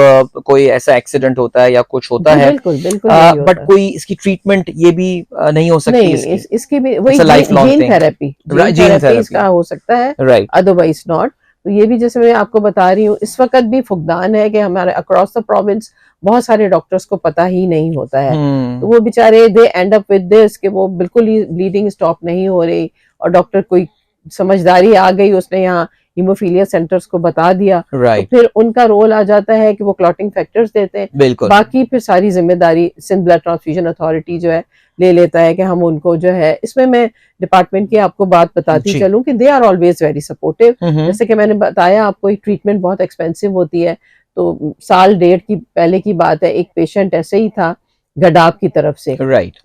कोई ऐसा एक्सीडेंट होता है या कुछ होता
जी
है,
बिल्कुल बिल्कुल यही
बट
होता है।
कोई इसकी ट्रीटमेंट ये भी नहीं हो सकती
नहीं
इसकी।
इसकी भी वही
it's a life long
gene
thing.
Therapy, gene
gene
therapy
therapy
इसका हो सकता है,
राइट
अदरवाइज नॉट। तो ये भी जैसे मैं आपको बता रही हूँ, इस वक्त भी फुकदान है कि हमारे अक्रॉस द प्रोविंस बहुत सारे डॉक्टर्स को पता ही नहीं होता है। तो वो बेचारे दे एंड अप विद दिस कि वो बिल्कुल ही ब्लीडिंग स्टॉप नहीं हो रही, और डॉक्टर कोई समझदारी आ गई, उसने यहाँ हीमोफीलिया सेंटर्स को बता दिया, तो
राइट
फिर उनका रोल आ जाता है कि वो क्लॉटिंग फैक्टर्स देते हैं।
बिल्कुल
बाकी फिर सारी जिम्मेदारी सिंध ब्लड ट्रांसफ्यूजन अथॉरिटी जो है ले लेता है कि हम उनको जो है, इसमें मैं डिपार्टमेंट की आपको बात बताती
जी
चलूं कि they are always very supportive.
Hmm
जैसे कि मैंने बताया आपको, एक ट्रीटमेंट बहुत एक्सपेंसिव होती है। तो साल डेढ़ की पहले की बात है, एक पेशेंट ऐसे ही था गडाब की तरफ से,
राइट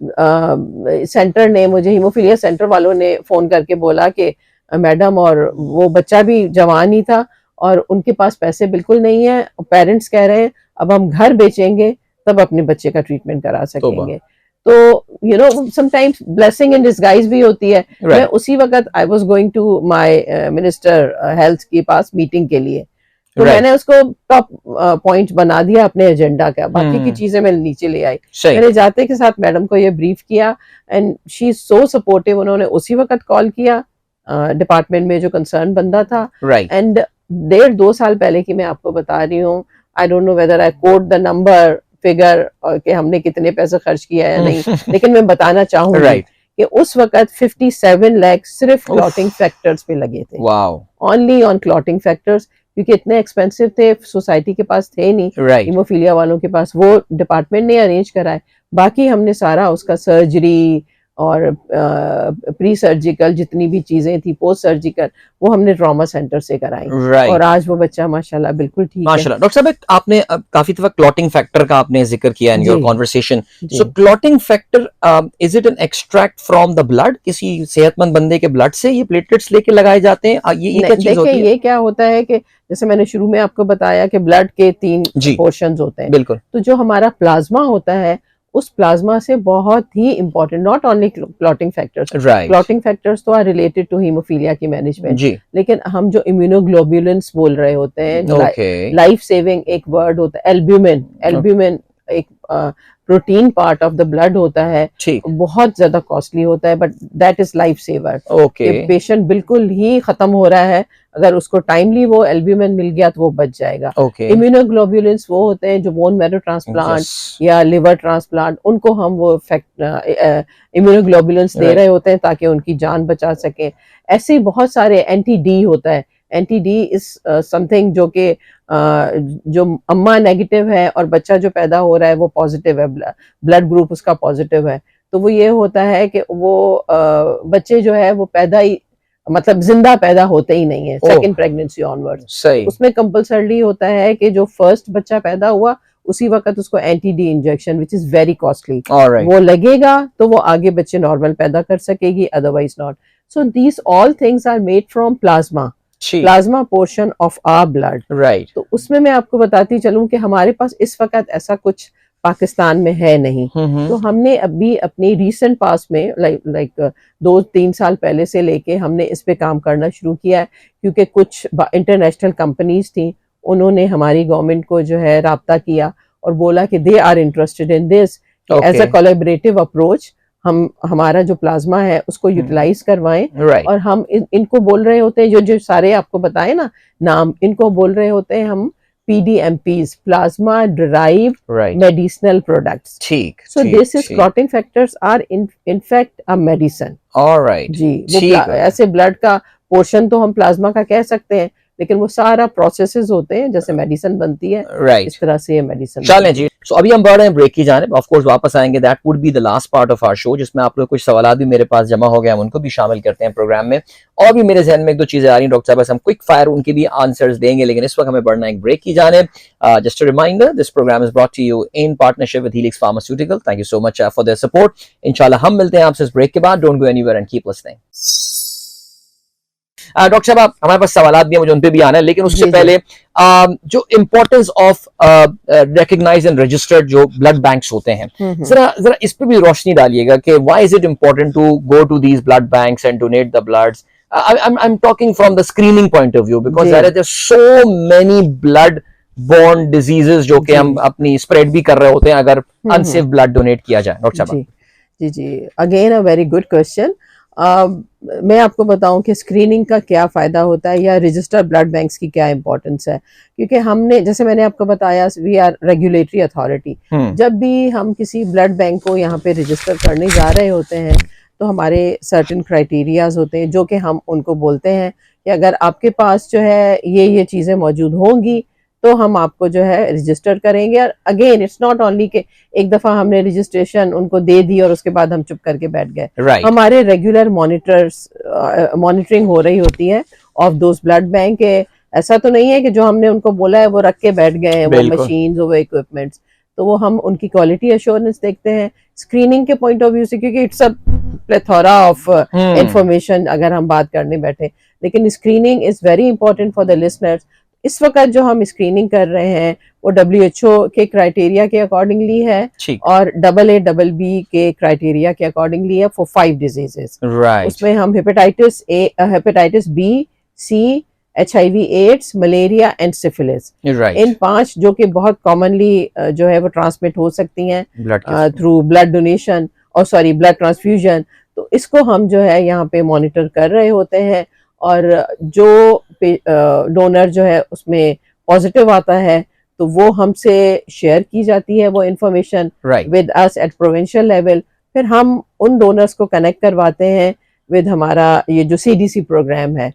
सेंटर ने मुझे, हीमोफीलिया सेंटर वालों ने फोन करके बोला कि मैडम, और वो बच्चा भी जवान ही था और उनके पास पैसे बिल्कुल नहीं है, पेरेंट्स कह रहे हैं अब हम घर बेचेंगे तब अपने बच्चे का ट्रीटमेंट करा सकेंगे। तो you know sometimes blessing in disguise भी होती है। मैं
राइट
उसी वक्त I was going to my minister health के पास मीटिंग के लिए, तो
राइट
मैंने उसको टॉप पॉइंट बना दिया अपने एजेंडा का, बाकी की चीजें मैं नीचे ले आई।
सही
मैंने जाते के साथ मैडम को ये ब्रीफ किया and she is so supportive. उन्होंने उसी वक्त कॉल किया डिपार्टमेंट में जो कंसर्न बंदा था,
राइट
एंड 1.5-2 साल पहले की मैं आपको बता रही हूँ, I don't know whether I quote the number figure कि हमने कितने पैसे खर्च किया या नहीं, लेकिन मैं बताना चाहूंगी
राइट
कि उस वक्त 57 लाख सिर्फ क्लॉटिंग फैक्टर्स पे लगे थे,
wow
only on clotting factors, क्योंकि इतने एक्सपेंसिव थे, सोसाइटी के पास थे नहीं,
राइट
हीमोफीलिया वालों के पास, वो डिपार्टमेंट ने अरेंज कराए। बाकी हमने सारा उसका सर्जरी और प्री सर्जिकल जितनी भी चीजें थी, पोस्ट सर्जिकल, वो हमने ट्रॉमा सेंटर से कराई,
राइट
और आज वो बच्चा माशाल्लाह बिल्कुल ठीक है।
माशाल्लाह। डॉक्टर साहब आपने काफी दफा क्लॉटिंग फैक्टर का आपने जिक्र किया इन योर
जी
कॉन्वर्सेशन।
जी
so clotting factor is it an extract from the blood, किसी सेहतमंद बंदे के ब्लड से ये प्लेटलेट्स लेके लगाए जाते हैं? ये क्या चीज
देखिए,
होती है?
ये क्या होता है कि जैसे मैंने शुरू में आपको बताया कि ब्लड के 3
जी
पोर्शंस होते हैं,
बिल्कुल
तो जो हमारा प्लाज्मा होता है उस प्लाज्मा से बहुत ही important, not only clotting factors,
right
clotting factors तो आर रिलेटेड टू हीमोफीलिया की मैनेजमेंट,
जी
लेकिन हम जो इम्यूनोग्लोबुलिन्स बोल रहे होते हैं,
ओके
लाइफ सेविंग एक वर्ड होता है, एल्ब्यूमिन, एल्ब्यूमिन एक protein part of the blood होता है,
ठीक
बहुत ज्यादा कॉस्टली होता है, but that is life saver.
Okay
ये पेशेंट बिल्कुल ही खत्म हो रहा है, अगर उसको टाइमली वो एल्ब्यूमिन मिल गया तो वो बच जाएगा।
ओके
इम्यूनोग्लोबुलिन्स वो होते हैं जो बोन मैरो ट्रांसप्लांट
यस
या लिवर ट्रांसप्लांट, उनको हम वो इम्यूनोग्लोबुलिन्स दे
Right.
रहे होते हैं ताकि उनकी जान बचा सके। ऐसे ही बहुत सारे एंटी डी होता है, एंटी डी इज समथिंग जो कि जो अम्मा नेगेटिव है और बच्चा जो पैदा हो रहा है वो पॉजिटिव है, ब्लड ग्रुप उसका पॉजिटिव है, तो वो ये होता है कि वो बच्चे जो है वो पैदा ही मतलब जिंदा पैदा होते ही नहीं है सेकंड प्रेगनेंसी ऑनवर्ड्स।
सही
उसमें कंपलसरली होता है कि जो फर्स्ट बच्चा पैदा हुआ उसी वक्त उसको anti D injection which is very costly
alright
वो लगेगा तो वो आगे बच्चे नॉर्मल पैदा कर सकेगी, otherwise not. So these all things are made from plasma,
ठीक
plasma portion of our blood.
Right
तो उसमें मैं आपको बताती चलूं कि हमारे पास इस वक्त ऐसा कुछ पाकिस्तान में है नहीं। तो हमने अभी अपनी रीसेंट पास में लाइक 2-3 साल पहले से लेके हमने इस पे काम करना शुरू किया है, क्योंकि कुछ इंटरनेशनल कंपनीज थी, उन्होंने हमारी गवर्नमेंट को जो है राब्ता किया और बोला कि they are interested in this, as a collaborative approach हम हमारा जो प्लाज्मा है उसको यूटिलाइज करवाएं।
राइट
और हम इनको बोल रहे होते हैं, जो जो सारे आपको बताए ना नाम, इनको बोल रहे होते हैं हम PDMPs, plasma derived
right
medicinal products.
ठीक
So
ठीक,
this is
ठीक।
clotting factors are in fact a medicine.
Alright
जी वो
ठीक है
ऐसे ब्लड का पोर्शन तो हम प्लाज्मा का कह सकते हैं, लेकिन वो सारा प्रोसेसेस होते हैं, जैसे मेडिसिन बनती है
राइट
इस तरह से ये मेडिसिन
चलें जी। सो अभी हम बढ़ रहे हैं ब्रेक की जानिब, ऑफ कोर्स वापस आएंगे, that would be the last part of our show, जिसमें आप लोग कुछ सवाल भी मेरे पास जमा हो गए, हम उनको भी शामिल करते हैं प्रोग्राम में। और भी मेरे जहन में एक दो चीजें आ रही हैं डॉक्टर साहब, बस हम क्विक फायर उनके भी आंसर्स देंगे, लेकिन इस वक्त हमें बढ़ना है एक ब्रेक की जानिब। Just a reminder, this programme is brought to you in partnership with Helix pharmaceutical. Thank you so much for their support. इंशाल्लाह हम मिलते हैं आपसे इस ब्रेक के बाद। Don't go anywhere and keep listening. Doctor साहब हमारे पास सवाल भी हैं, मुझे उन पे भी आना है, लेकिन उससे पहले जो importance of recognize and registered जो ब्लड बैंक्स होते हैं, जरा जरा इस पे भी रोशनी डालिएगा कि why is it important to go to these blood banks and donate the bloods. I'm talking from the screening point of view, because there are so many blood borne diseases जो कि हम अपनी स्प्रेड भी कर रहे होते हैं अगर अनसेफ ब्लड डोनेट किया जाए। डॉक्टर साहब
जी जी again a very good question. मैं आपको बताऊं कि स्क्रीनिंग का क्या फ़ायदा होता है या रजिस्टर्ड ब्लड बैंक्स की क्या इंपॉर्टेंस है, क्योंकि हमने जैसे मैंने आपको बताया वी आर रेगुलेटरी अथॉरिटी। जब भी हम किसी ब्लड बैंक को यहाँ पे रजिस्टर करने जा रहे होते हैं तो हमारे सर्टेन क्राइटेरियाज होते हैं जो कि हम उनको बोलते हैं कि अगर आपके पास जो है ये चीज़ें मौजूद होंगी तो हम आपको जो है रजिस्टर करेंगे। और अगेन इट्स नॉट ओनली कि एक दफ़ा हमने रजिस्ट्रेशन उनको दे दी और उसके बाद हम चुप करके बैठ गए। हमारे रेगुलर मॉनिटरिंग हो रही होती है ऑफ दोज ब्लड बैंक। ऐसा तो नहीं है कि जो हमने उनको बोला है वो रख के बैठ गए हैं, वो मशीन्स और वो इक्विपमेंट्स, तो वो हम उनकी क्वालिटी एश्योरेंस देखते हैं स्क्रीनिंग के पॉइंट ऑफ व्यू से, क्योंकि it's a plethora of information अगर हम बात करने बैठे। लेकिन screening is very important for the listeners. इस वक्त जो हम स्क्रीनिंग कर रहे हैं वो WHO के क्राइटेरिया के अकॉर्डिंगली है और AABB के क्राइटेरिया के अकॉर्डिंगली है फॉर 5 डिजीजेस। उसमें हम hepatitis A, hepatitis B, C, HIV AIDS, malaria and syphilis, इन 5 जो कि बहुत कॉमनली जो है वो ट्रांसमिट हो सकती हैं थ्रू ब्लड डोनेशन और ब्लड ट्रांसफ्यूजन। तो इसको हम जो है यहाँ पे मॉनिटर कर रहे होते हैं, और जो डोनर जो है उसमें पॉजिटिव आता है तो वो हमसे शेयर की जाती है वो information with us at provincial level. फिर हम उन डोनर्स को कनेक्ट करवाते हैं विद हमारा ये जो CDC प्रोग्राम है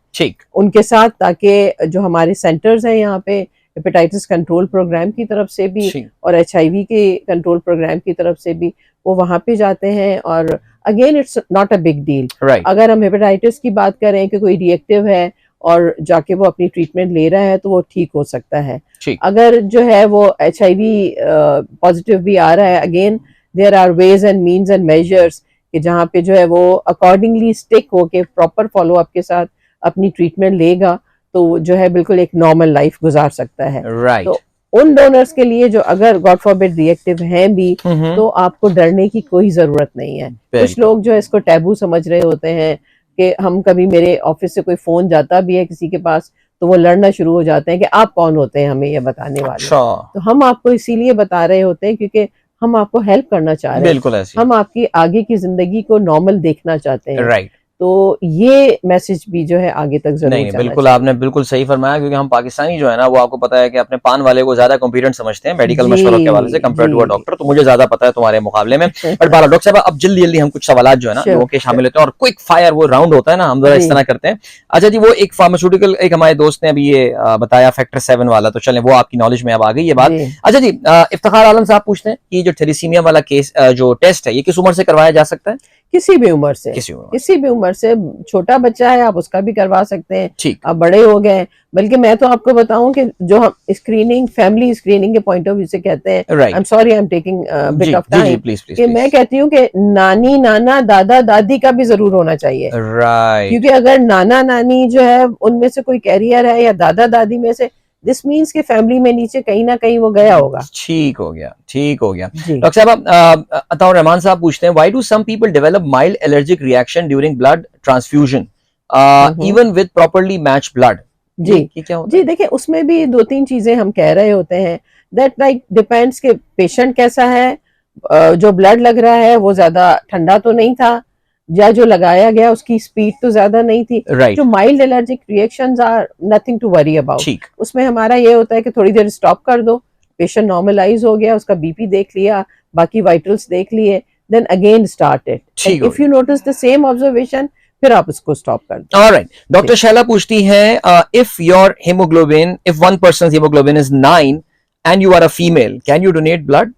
उनके साथ, ताकि जो हमारे सेंटर्स हैं यहाँ पे हेपेटाइटिस कंट्रोल प्रोग्राम की तरफ से भी और HIV के कंट्रोल प्रोग्राम की तरफ से भी वो वहाँ पे जाते हैं। और again it's not a big deal. अगर हम हेपेटाइटिस की बात करें कि कोई रिएक्टिव है और जाके वो अपनी ट्रीटमेंट ले रहा है तो वो ठीक हो सकता है। अगर जो है वो HIV पॉजिटिव भी आ रहा है, again there are ways and means and measures कि जहाँ पे जो है वो अकॉर्डिंगली स्टिक होके प्रॉपर फॉलो अप के साथ अपनी ट्रीटमेंट लेगा तो जो है बिल्कुल एक नॉर्मल लाइफ गुजार सकता है।
तो
उन डोनर्स के लिए जो अगर गॉड फॉरबिड रिएक्टिव हैं भी, तो आपको डरने की कोई जरूरत नहीं है। कुछ लोग जो है इसको टैबू समझ रहे होते हैं कि हम कभी, मेरे ऑफिस से कोई फोन जाता भी है किसी के पास तो वो लड़ना शुरू हो जाते हैं कि आप कौन होते हैं हमें ये बताने वाले। तो हम आपको इसीलिए बता रहे होते हैं क्योंकि हम आपको हेल्प करना चाह रहे हैं,
बिल्कुल ऐसे
हम आपकी आगे की जिंदगी को नॉर्मल देखना चाहते हैं।
राइट।
तो ये मैसेज भी जो है आगे तक जरूर
नहीं, बिल्कुल आपने बिल्कुल सही फरमाया, क्योंकि हम पाकिस्तानी जो है ना वो आपको पता है कि अपने पान वाले को ज्यादा कॉम्पिटेंट समझते हैं मेडिकल मशवरों के हवाले से कंपेयर टू अ डॉक्टर। तो मुझे ज्यादा पता है तुम्हारे मुकाबले में। बट बाला डॉक्टर साहब, अब जल्दी जल्दी हम कुछ सवाल जो है ना लोगों के शामिल होते हैं और क्विक फायर वो राउंड होता है ना, हम जरा इस तरह करते हैं। अच्छा जी, वो एक फार्मास्यूटिकल, एक हमारे दोस्त ने अभी ये बताया फैक्टर 7 वाला, तो चलें वो आपकी नॉलेज में अब आ गई ये बात। अच्छा जी, इफ्तिखार आलम साहब पूछते हैं कि जो थैलेसीमिया वाला केस जो टेस्ट है ये किस उम्र से करवाया जा सकता है?
किसी भी उम्र से, किसी भी उम्र से। छोटा बच्चा है आप उसका भी करवा सकते हैं,
ठीक,
आप बड़े हो गए। बल्कि मैं तो आपको बताऊं कि जो हम स्क्रीनिंग, फैमिली स्क्रीनिंग के पॉइंट ऑफ व्यू से कहते हैं, I am sorry, I am taking bit of time, कि मैं कहती हूँ कि नानी नाना दादा दादी का भी जरूर होना चाहिए। क्योंकि अगर नाना नानी जो है उनमें से कोई कैरियर है या दादा दादी में से, दिस मीन्स के फैमिली में नीचे कहीं ना कहीं वो गया होगा।
ठीक हो गया, ठीक हो गया। डॉक्टर साहब, अताउर रहमान साहब पूछते हैं, why do some people develop mild allergic reaction during blood transfusion even with properly matched blood?
जी क्या होता जी, देखिए उसमें भी 2-3 चीजें हम कह रहे होते हैं। दैट लाइक डिपेंड्स के पेशेंट कैसा है, जो ब्लड लग रहा है वो ज्यादा ठंडा तो नहीं था, या जो लगाया गया उसकी स्पीड तो ज्यादा नहीं थी। जो mild allergic reactions are nothing to worry about. उसमें हमारा ये होता है कि थोड़ी देर स्टॉप कर दो, पेशेंट नॉर्मलाइज हो गया, उसका बीपी देख लिया, बाकी वाइटल्स देख लिए, then again start it. If you notice the same observation, फिर आप उसको स्टॉप कर दो।
ऑलराइट। डॉक्टर शैला पूछती है, if your haemoglobin, if one person's haemoglobin is 9 and you are a female, can you donate blood?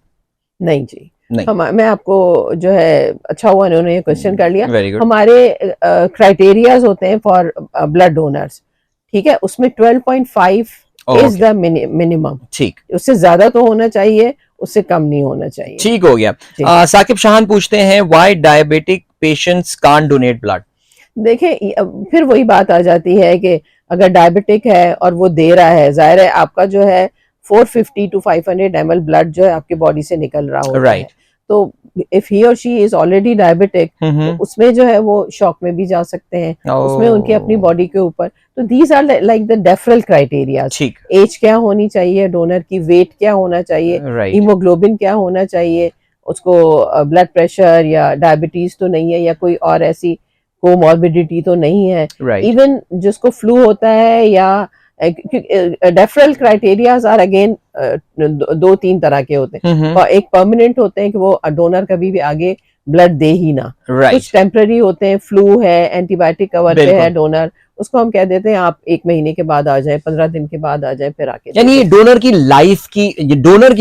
नहीं जी, मैं आपको जो है, अच्छा हुआ उन्होंने ये क्वेश्चन कर लिया। हमारे क्राइटेरियाज होते हैं फॉर ब्लड डोनर्स, ठीक है, उसमें 12.5 इज द मिनिमम। ठीक, उससे ज्यादा तो होना चाहिए, उससे कम नहीं होना चाहिए।
ठीक हो गया। साकिब शाहान पूछते हैं, why diabetic patients can't donate blood?
देखिए फिर वही बात आ जाती है कि अगर डायबिटिक है और वो दे रहा है, जाहिर है आपका जो है 450 to 500 ml ब्लड जो है आपकी बॉडी से निकल रहा होता है। तो इफ ही और शी इज ऑलरेडी डायबिटिक, तो उसमें जो है वो शॉक में भी जा सकते हैं, उसमें उनकी अपनी बॉडी के ऊपर। तो these are like the deferral criteria. Age क्या होनी चाहिए डोनर की, वेट क्या होना चाहिए, हीमोग्लोबिन क्या होना चाहिए, उसको ब्लड प्रेशर या डायबिटीज तो नहीं है, या कोई और ऐसी कोमॉर्बिडिटी तो नहीं है। इवन जिसको फ्लू होता है, या डेफरल क्राइटेरियाज आर अगेन 2-3 तरह के होते हैं। और एक परमानेंट होते हैं कि वो डोनर कभी भी आगे ब्लड दे ही ना। कुछ टेम्पररी होते हैं, फ्लू है, एंटीबायोटिक कवर पे है डोनर, उसको हम कह देते हैं आप 1 महीने के बाद आ जाए, 15 दिन के बाद आ जाए, फिर आके।
यानी डोनर की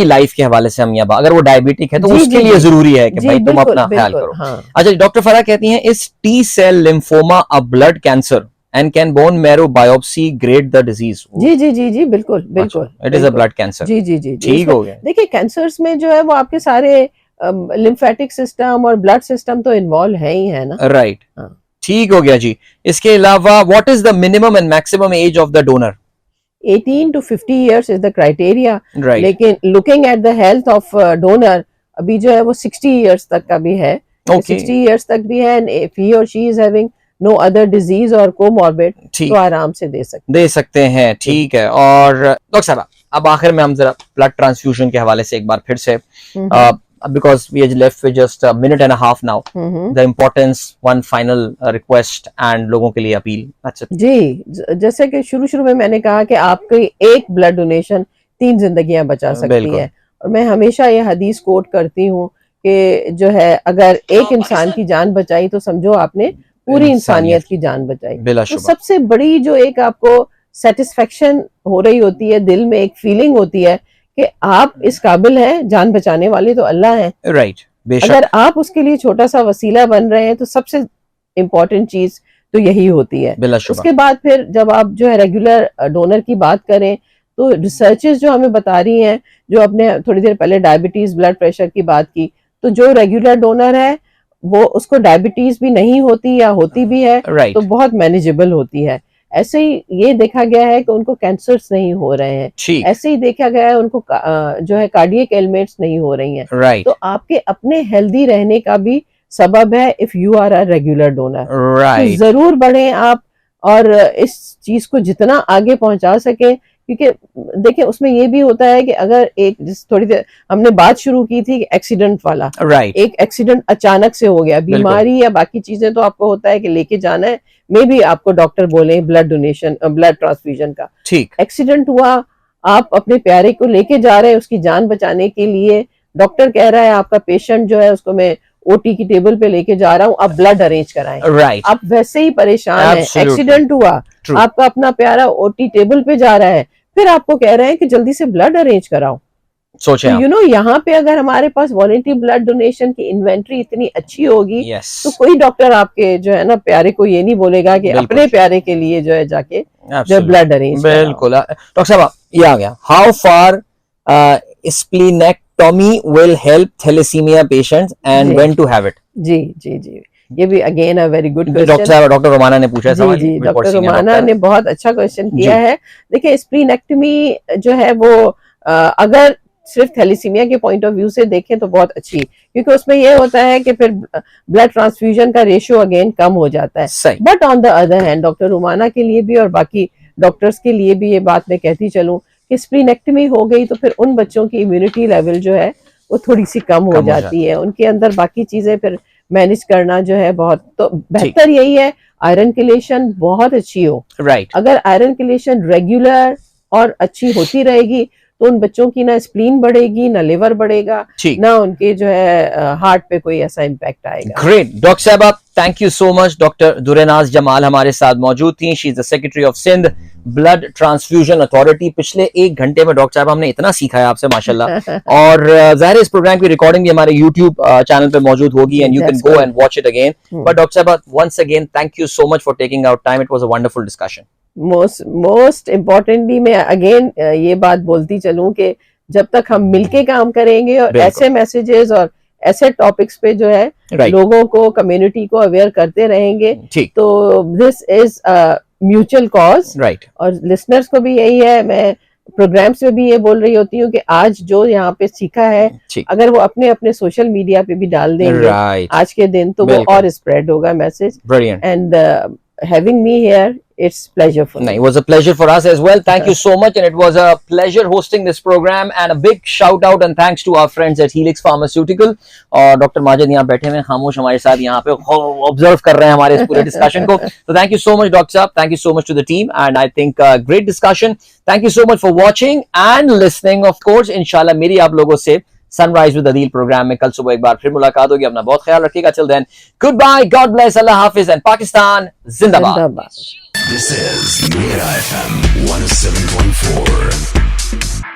लाइफ के हवाले से हम यहाँ, अगर वो डायबिटिक है तो उसके लिए जरूरी है कि भाई तुम अपना ख्याल करो। अच्छा, डॉक्टर फराह कहती हैं, is T cell lymphoma a blood cancer and can bone marrow biopsy grade the disease?
जी, बिल्कुल बिल्कुल।
It is a blood cancer.
जी।
ठीक हो गया।
देखिए कैंसर्स में जो है वो आपके सारे लिम्फेटिक सिस्टम और ब्लड सिस्टम तो इन्वॉल्व है ही है ना।
राइट, ठीक हो गया जी। इसके अलावा what is the minimum and maximum age of the donor?
18 to 50 years is the criteria. लेकिन looking at the health of donor, अभी जो है वो 60 years तक का भी है। 60 years तक भी है, and if he or she is having no other disease or comorbid, तो आराम से दे सकते हैं। ठीक है। और डॉक्टर साहब, अब आखिर में हम जरा ब्लड ट्रांसफ्यूजन के हवाले से एक बार फिर से, because we are left with just a minute and a half now, the importance, one final request and लोगों के लिए अपील। अच्छा जी, जैसे कि शुरू में मैंने कहा कि आपकी एक ब्लड डोनेशन 3 जिंदगियां बचा सकती है। और मैं हमेशा ये हदीस कोट करती हूँ कि जो है, अगर एक इंसान की जान बचाई तो समझो आपने पूरी इंसानियत की जान बचाई। तो सबसे बड़ी जो एक आपको सेटिस्फेक्शन हो रही होती है, दिल में एक फीलिंग होती है कि आप इस काबिल हैं, जान बचाने वाले तो अल्लाह है।
राइट,
अगर आप उसके लिए छोटा सा वसीला बन रहे हैं तो सबसे इम्पोर्टेंट चीज तो यही होती है। उसके बाद फिर जब आप जो है रेगुलर डोनर की बात करें, तो रिसर्चेस जो हमें बता रही हैं, जो अपने थोड़ी देर पहले डायबिटीज ब्लड प्रेशर की बात की, तो जो रेगुलर डोनर है वो उसको डायबिटीज भी नहीं होती या होती भी है तो बहुत मैनेजेबल होती है। ऐसे ही ये देखा गया है कि उनको कैंसर्स नहीं हो रहे हैं,
ठीक,
ऐसे ही देखा गया है उनको जो है कार्डियक एलिमेंट्स नहीं हो रही हैं।
राइट,
तो आपके अपने हेल्दी रहने का भी सबब है if you are a regular donor. तो
राइट,
जरूर बढ़ें आप और इस चीज को जितना आगे पहुंचा सके, क्योंकि देखिए उसमें ये भी होता है कि अगर एक जिस थोड़ी देर हमने बात शुरू की थी एक्सीडेंट वाला,
राइट,
एक एक्सीडेंट अचानक से हो गया, बीमारी या बाकी चीजें तो आपको होता है कि लेके जाना है, मे भी आपको डॉक्टर बोले ब्लड डोनेशन ब्लड ट्रांसफ्यूजन का,
ठीक,
एक्सीडेंट हुआ, आप अपने प्यारे को लेके जा रहे हैं उसकी जान बचाने के लिए, डॉक्टर कह रहा है आपका पेशेंट जो है उसको मैं ओटी की टेबल पे लेके जा रहा हूँ, आप ब्लड अरेंज कराएं,
राइट,
आप वैसे ही परेशान हैं,
Absolutely.
एक्सीडेंट हुआ,
True.
आपका अपना प्यारा ओटी टेबल पे जा रहा है, फिर आपको कह रहे हैं कि जल्दी से ब्लड अरेंज कराओ।
सोचें
तो
आप,
यू नो यहाँ पे अगर हमारे पास वॉलंटरी ब्लड डोनेशन की इन्वेंट्री इतनी अच्छी होगी,
यस,
तो कोई डॉक्टर आपके जो है ना प्यारे को ये नहीं बोलेगा कि
बिल्कुल।
अपने प्यारे के लिए जो है जाके जो
Absolutely.
ब्लड अरेंज
बिल्कुल। डॉक्टर साहब ये आ गया, how far splenectomy will help thalassaemia patients and
जी।
When to have it?
जी जी जी, ये भी again a very good
doctor
question.
साहब, डॉक्टर रोमाना ने पूछा है
जी
सवाल,
जी,
बिल्कुल
डॉक्टर
senior
रोमाना
doctor
ने
है।
बहुत अच्छा क्वेश्चन किया
जी।
है। देखिए स्प्लीनेक्टमी जो है वो अगर सिर्फ थैलेसीमिया के पॉइंट ऑफ व्यू से देखें तो बहुत अच्छी, क्योंकि उसमें ये होता है कि फिर ब्लड ट्रांसफ्यूजन का रेशियो अगेन कम हो जाता है।
सही,
but on the other hand doctor Romana के लिए भी और बाकी डॉक्टर्स के लिए भी ये बात मैं कहती चलूं कि स्प्लीनेक्टमी हो गई तो फिर उन बच्चों की इम्यूनिटी लेवल जो है वो थोड़ी सी कम हो जाती है, उनके अंदर बाकी चीजें फिर मैनेज करना जो है बहुत, तो बेहतर यही है आयरन किलेशन बहुत अच्छी हो।
राइट,
अगर आयरन किलेशन रेगुलर और अच्छी होती रहेगी तो उन बच्चों की ना स्प्लीन बढ़ेगी, ना लिवर बढ़ेगा,
ठीक,
ना उनके जो है हार्ट पे कोई ऐसा इम्पैक्ट आएगा।
ग्रेट। डॉक्टर साहब आप thank you so much. Doctor दुरेनाज Jamal हमारे साथ मौजूद थी, she is the secretary of Sindh blood transfusion authority. पिछले 1 घंटे में डॉक्टर साहब हमने इतना सीखा है आपसे माशाल्लाह। और जाहिर है इस प्रोग्राम की रिकॉर्डिंग भी हमारे यूट्यूब चैनल पे मौजूद होगी and you can go and watch it again. But doctor साहब once again thank you so much for taking out time, it was a wonderful discussion.
Most importantly मैं again ये बात बोलती चलूं कि जब तक हम मिलके काम करेंगे और ऐसे मैसेजेस और ऐसे टॉपिक्स पे जो है लोगों को, कम्युनिटी को अवेयर करते रहेंगे, तो this is mutual cause.
Right,
और लिसनर्स को भी यही है, मैं प्रोग्राम्स में भी ये बोल रही होती हूँ कि आज जो यहाँ पे सीखा है अगर वो अपने अपने सोशल मीडिया पे भी डाल देंगे आज के दिन, तो वो और स्प्रेड होगा message. And having me here, it's pleasure for me.
It was a pleasure for us as well. Thank you so much, and it was a pleasure hosting this program. And a big shout out and thanks to our friends at Helix Pharmaceutical. और doctor Majid यहाँ बैठे हुए खामोश हमारे साथ यहाँ पे observe कर रहे हैं हमारे इस पूरे डिस्कशन को। तो thank you so much doctor साहब, thank you so much to the team, and I think great discussion. Thank you so much for watching and listening. Of course इंशाल्लाह मेरी आप लोगों से सनराइज विद अदील प्रोग्राम में कल सुबह एक बार फिर मुलाकात होगी। अपना बहुत ख्याल रखिएगा। Till then good bye, god bless, अल्लाह हाफिज एंड पाकिस्तान जिंदाबाद।
This is Mira FM 107.4.